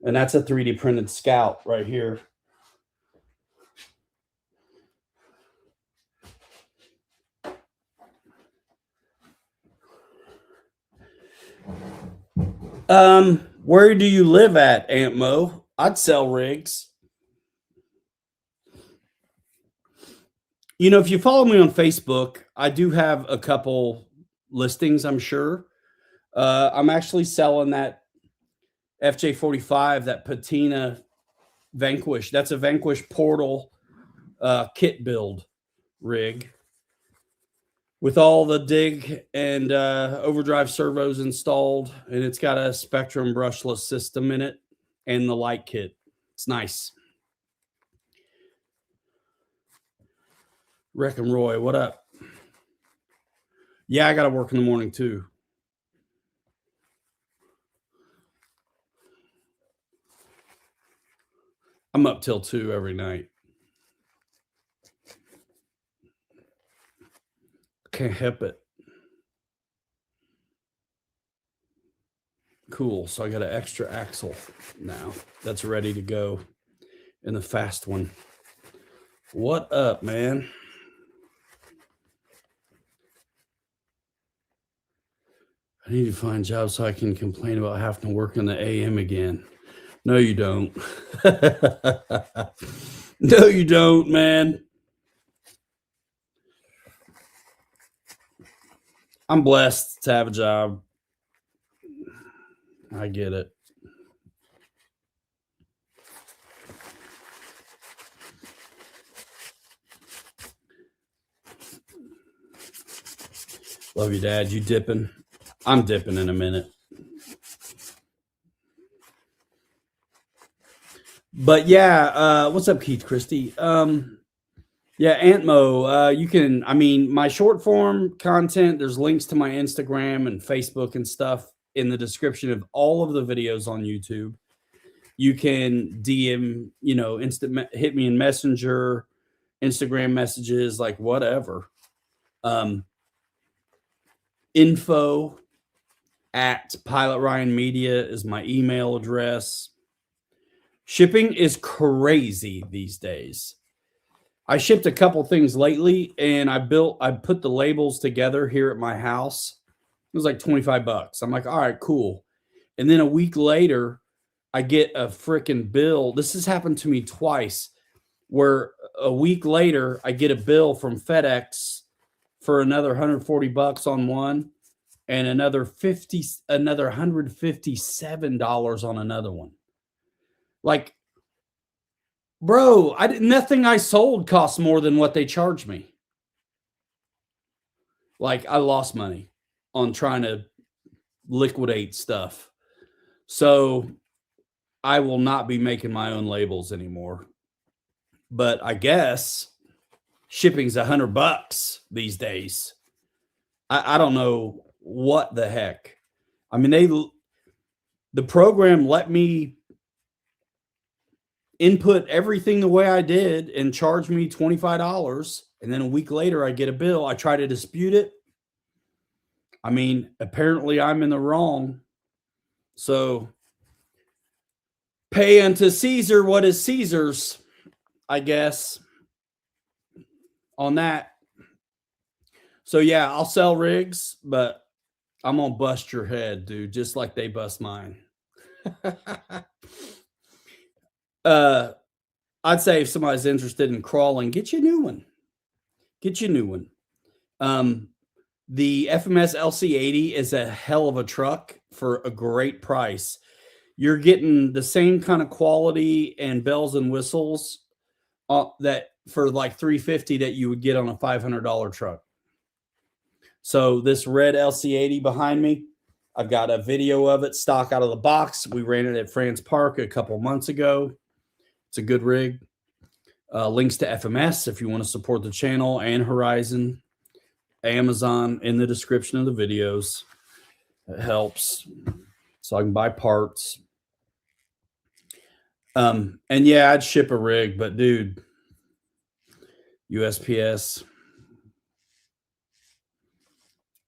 And that's a 3D printed Scout right here. Where do you live at, Aunt Mo? I'd sell rigs. You know, if you follow me on Facebook, I do have a couple listings, I'm sure. I'm actually selling that FJ45, that patina Vanquish. That's a Vanquish Portal kit build rig with all the dig and overdrive servos installed, and it's got a Spectrum brushless system in it and the light kit. It's nice. Wreckin' Roy, what up? Yeah, I got to work in the morning too. I'm up till 2 every night. Can't help it. Cool. So I got an extra axle now that's ready to go in the fast one. What up, man? I need to find jobs so I can complain about having to work in the AM again. No, you don't. No, you don't, man. I'm blessed to have a job. I get it. Love you, Dad. You dipping? I'm dipping in a minute. But yeah, what's up, Keith Christie? Yeah, Aunt Mo, you can, I mean, my short form content, there's links to my Instagram and Facebook and stuff in the description of all of the videos on YouTube. You can DM, you know, hit me in Messenger, Instagram messages, like whatever. Info at Pilot Ryan Media is my email address. Shipping is crazy these days. I shipped a couple things lately, and I put the labels together here at my house. It was like $25. I'm like, all right, cool. And then a week later, I get a freaking bill. This has happened to me twice, where a week later, I get a bill from FedEx for another $140 on one, and another $157 on another one. Like, bro, nothing I sold cost more than what they charged me. Like, I lost money on trying to liquidate stuff. So I will not be making my own labels anymore. But I guess shipping's $100 these days. I don't know what the heck. I mean, the program let me input everything the way I did and charge me $25. And then a week later, I get a bill. I try to dispute it. I mean, apparently I'm in the wrong. So pay unto Caesar what is Caesar's, I guess, on that. So yeah, I'll sell rigs, but I'm gonna bust your head, dude, just like they bust mine. I'd say if somebody's interested in crawling, get you a new one. Get you a new one. The FMS LC80 is a hell of a truck for a great price. You're getting the same kind of quality and bells and whistles that for like $350 that you would get on a $500 truck. So this red LC80 behind me, I've got a video of it stock out of the box. We ran it at France Park a couple months ago. It's a good rig. Links to FMS if you want to support the channel, and Horizon, Amazon in the description of the videos. It helps. So I can buy parts. And yeah, I'd ship a rig, but dude, USPS.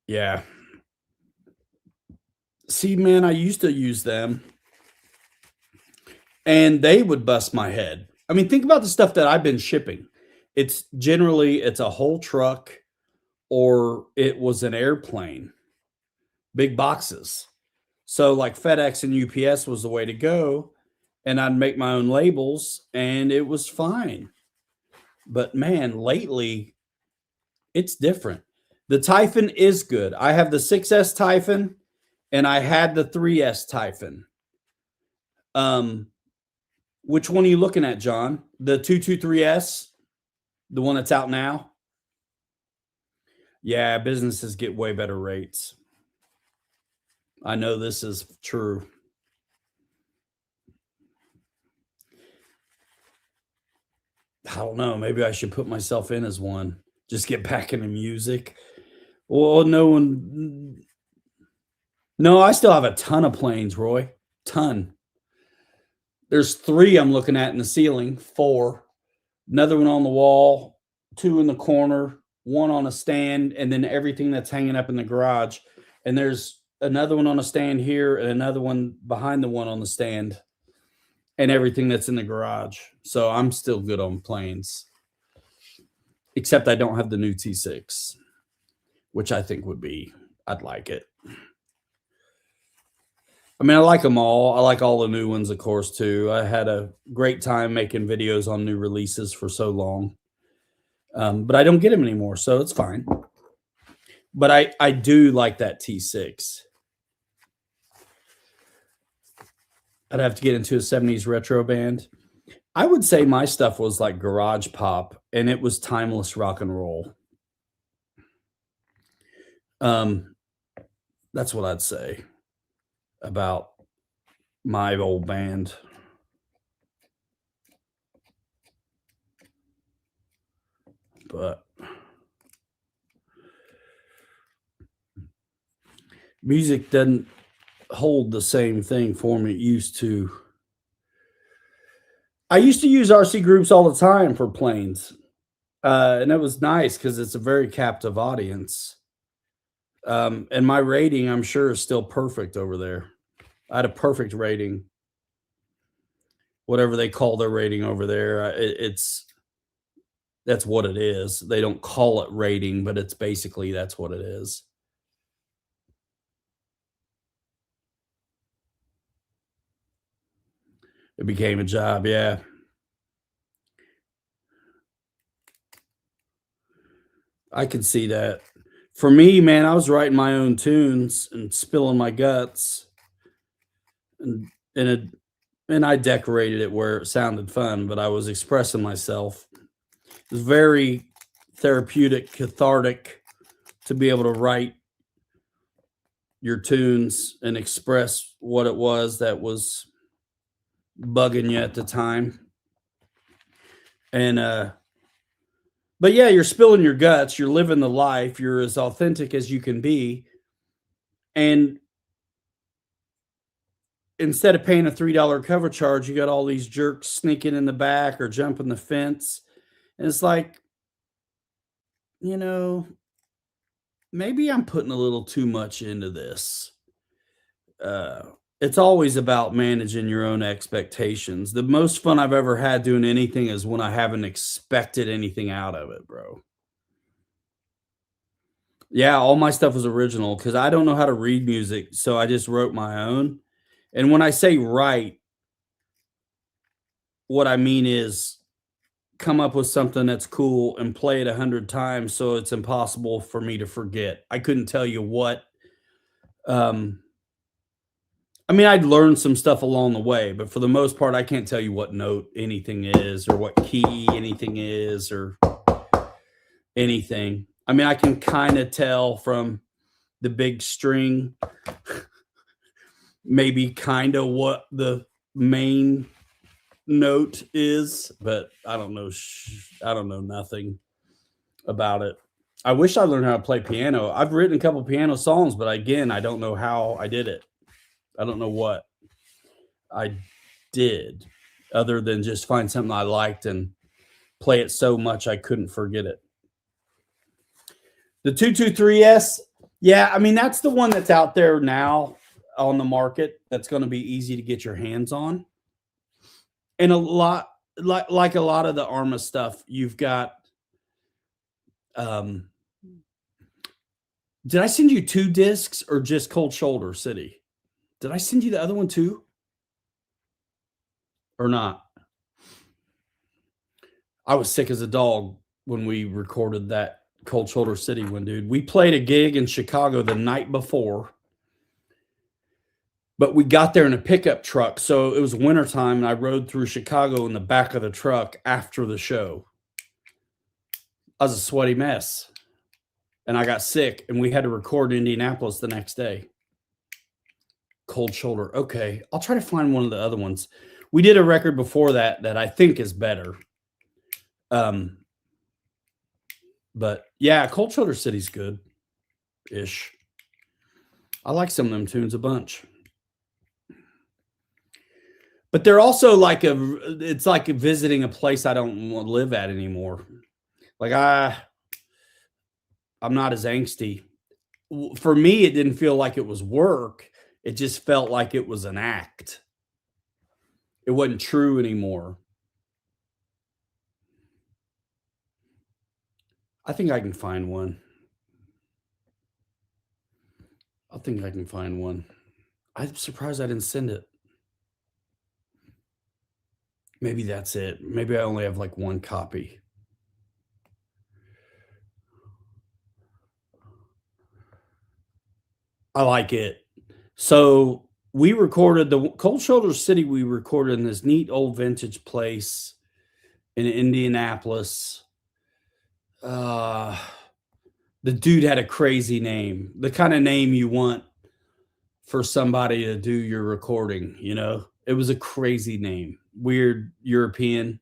Yeah. See, man, I used to use them and they would bust my head. I mean, think about the stuff that I've been shipping. It's a whole truck or it was an airplane, big boxes. So like FedEx and UPS was the way to go. And I'd make my own labels and it was fine. But man, lately it's different. The Typhon is good. I have the 6S Typhon and I had the 3S Typhon. Which one are you looking at, John? The 223S, the one that's out now? Yeah, businesses get way better rates. I know this is true. I don't know. Maybe I should put myself in as one. Just get back into music. Well, no, I still have a ton of planes, Roy. Ton. There's 3 I'm looking at in the ceiling, 4. Another one on the wall, 2 in the corner, 1 on a stand, and then everything that's hanging up in the garage. And there's another one on a stand here and another one behind the one on the stand, and everything that's in the garage. So I'm still good on planes, except I don't have the new T6, which I think I'd like it. I mean, I like them all. I like all the new ones, of course, too. I had a great time making videos on new releases for so long. But I don't get them anymore, so it's fine. But I do like that T6. I'd have to get into a 70s retro band. I would say my stuff was like garage pop, and it was timeless rock and roll. That's what I'd say about my old band. But music doesn't hold the same thing for me it used to. I used to use RC groups all the time for planes. And it was nice because it's a very captive audience. And my rating, I'm sure, is still perfect over there. I had a perfect rating. Whatever they call their rating over there, that's what it is. They don't call it rating, but it's basically that's what it is. It became a job, yeah. I could see that. For me, man, I was writing my own tunes and spilling my guts, and I decorated it where it sounded fun, but I was expressing myself. It was very therapeutic, cathartic to be able to write your tunes and express what it was that was bugging you at the time. And but yeah, you're spilling your guts, you're living the life, you're as authentic as you can be. And instead of paying a $3 cover charge, you got all these jerks sneaking in the back or jumping the fence. And it's like, you know, maybe I'm putting a little too much into this. It's always about managing your own expectations. The most fun I've ever had doing anything is when I haven't expected anything out of it, bro. Yeah, all my stuff was original because I don't know how to read music, so I just wrote my own. And when I say write, what I mean is come up with something that's cool and play it 100 times so it's impossible for me to forget. I couldn't tell you what. Um, I mean, I'd learned some stuff along the way, but for the most part, I can't tell you what note anything is or what key anything is or anything. I mean, I can kind of tell from the big string, maybe kind of what the main note is, but I don't know. I don't know nothing about it. I wish I learned how to play piano. I've written a couple piano songs, but again, I don't know how I did it. I don't know what I did other than just find something I liked and play it so much I couldn't forget it. The 223S, yeah, I mean, that's the one that's out there now on the market that's going to be easy to get your hands on. And a lot, like a lot of the Arma stuff, you've got, did I send you 2 discs or just Cold Shoulder City? Did I send you the other one too? Or not? I was sick as a dog when we recorded that Cold Shoulder City one, dude. We played a gig in Chicago the night before, but we got there in a pickup truck. So it was wintertime, and I rode through Chicago in the back of the truck after the show. I was a sweaty mess, and I got sick, and we had to record in Indianapolis the next day. Cold Shoulder. Okay, I'll try to find one of the other ones. We did a record before that I think is better. But yeah, Cold Shoulder City's good-ish. I like some of them tunes a bunch. But they're also like it's like visiting a place I don't want to live at anymore. Like I'm not as angsty. For me, it didn't feel like it was work. It just felt like it was an act. It wasn't true anymore. I think I can find one. I think I can find one. I'm surprised I didn't send it. Maybe that's it. Maybe I only have like 1 copy. I like it. So we recorded the Cold Shoulder City. We recorded in this neat old vintage place in Indianapolis. The dude had a crazy name, the kind of name you want for somebody to do your recording, you know? It was a crazy name, weird European.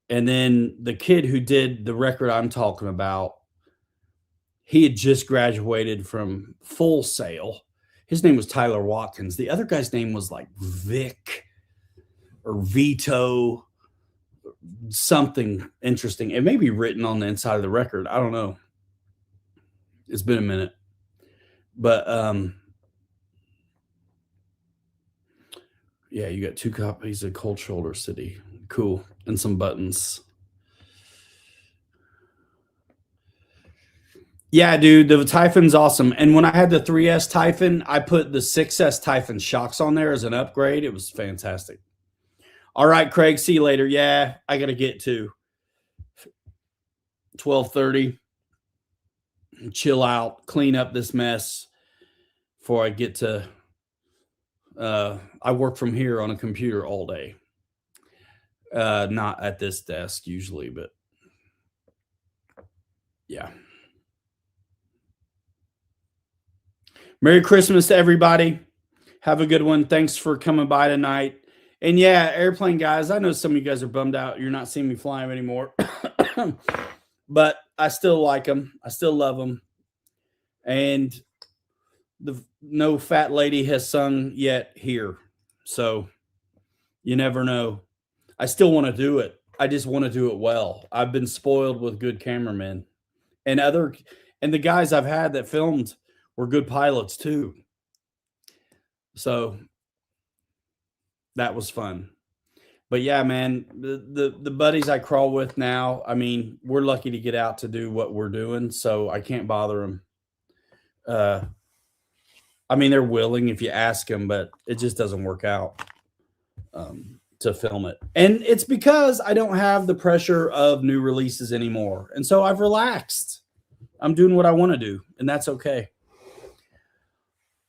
And then the kid who did the record I'm talking about, he had just graduated from Full Sail. His name was Tyler Watkins. The other guy's name was like Vic or Vito, something interesting. It may be written on the inside of the record. I don't know. It's been a minute. But yeah, you got 2 copies of Cold Shoulder City. Cool. And some buttons. Yeah, dude, the Typhon's awesome. And when I had the 3S Typhon, I put the 6S Typhon shocks on there as an upgrade. It was fantastic. All right, Craig, see you later. Yeah, I got to get to 12:30. Chill out, clean up this mess before I get to I work from here on a computer all day. Not at this desk usually, but yeah. Merry Christmas to everybody. Have a good one. Thanks for coming by tonight. And yeah, airplane guys, I know some of you guys are bummed out. You're not seeing me fly them anymore. But I still like them. I still love them. And no fat lady has sung yet here. So you never know. I still want to do it. I just want to do it well. I've been spoiled with good cameramen and And the guys I've had that filmed were good pilots too. So that was fun. But yeah, man, the buddies I crawl with now, I mean, we're lucky to get out to do what we're doing, so I can't bother them. I mean, they're willing if you ask them, but it just doesn't work out to film it. And it's because I don't have the pressure of new releases anymore. And so I've relaxed. I'm doing what I want to do, and that's okay.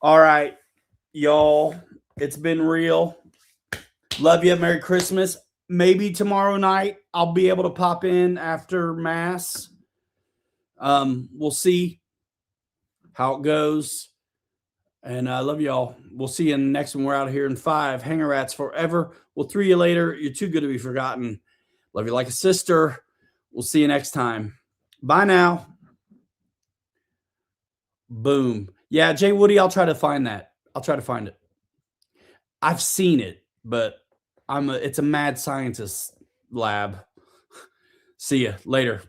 All right, y'all, it's been real. Love you. Merry Christmas. Maybe tomorrow night I'll be able to pop in after Mass. We'll see how it goes. And I love y'all. We'll see you in the next one. We're out here in 5. Hanger rats forever. We'll 3 you later. You're too good to be forgotten. Love you like a sister. We'll see you next time. Bye now. Boom. Yeah, Jay Woody, I'll try to find that. I'll try to find it. I've seen it, but it's a mad scientist lab. See ya later.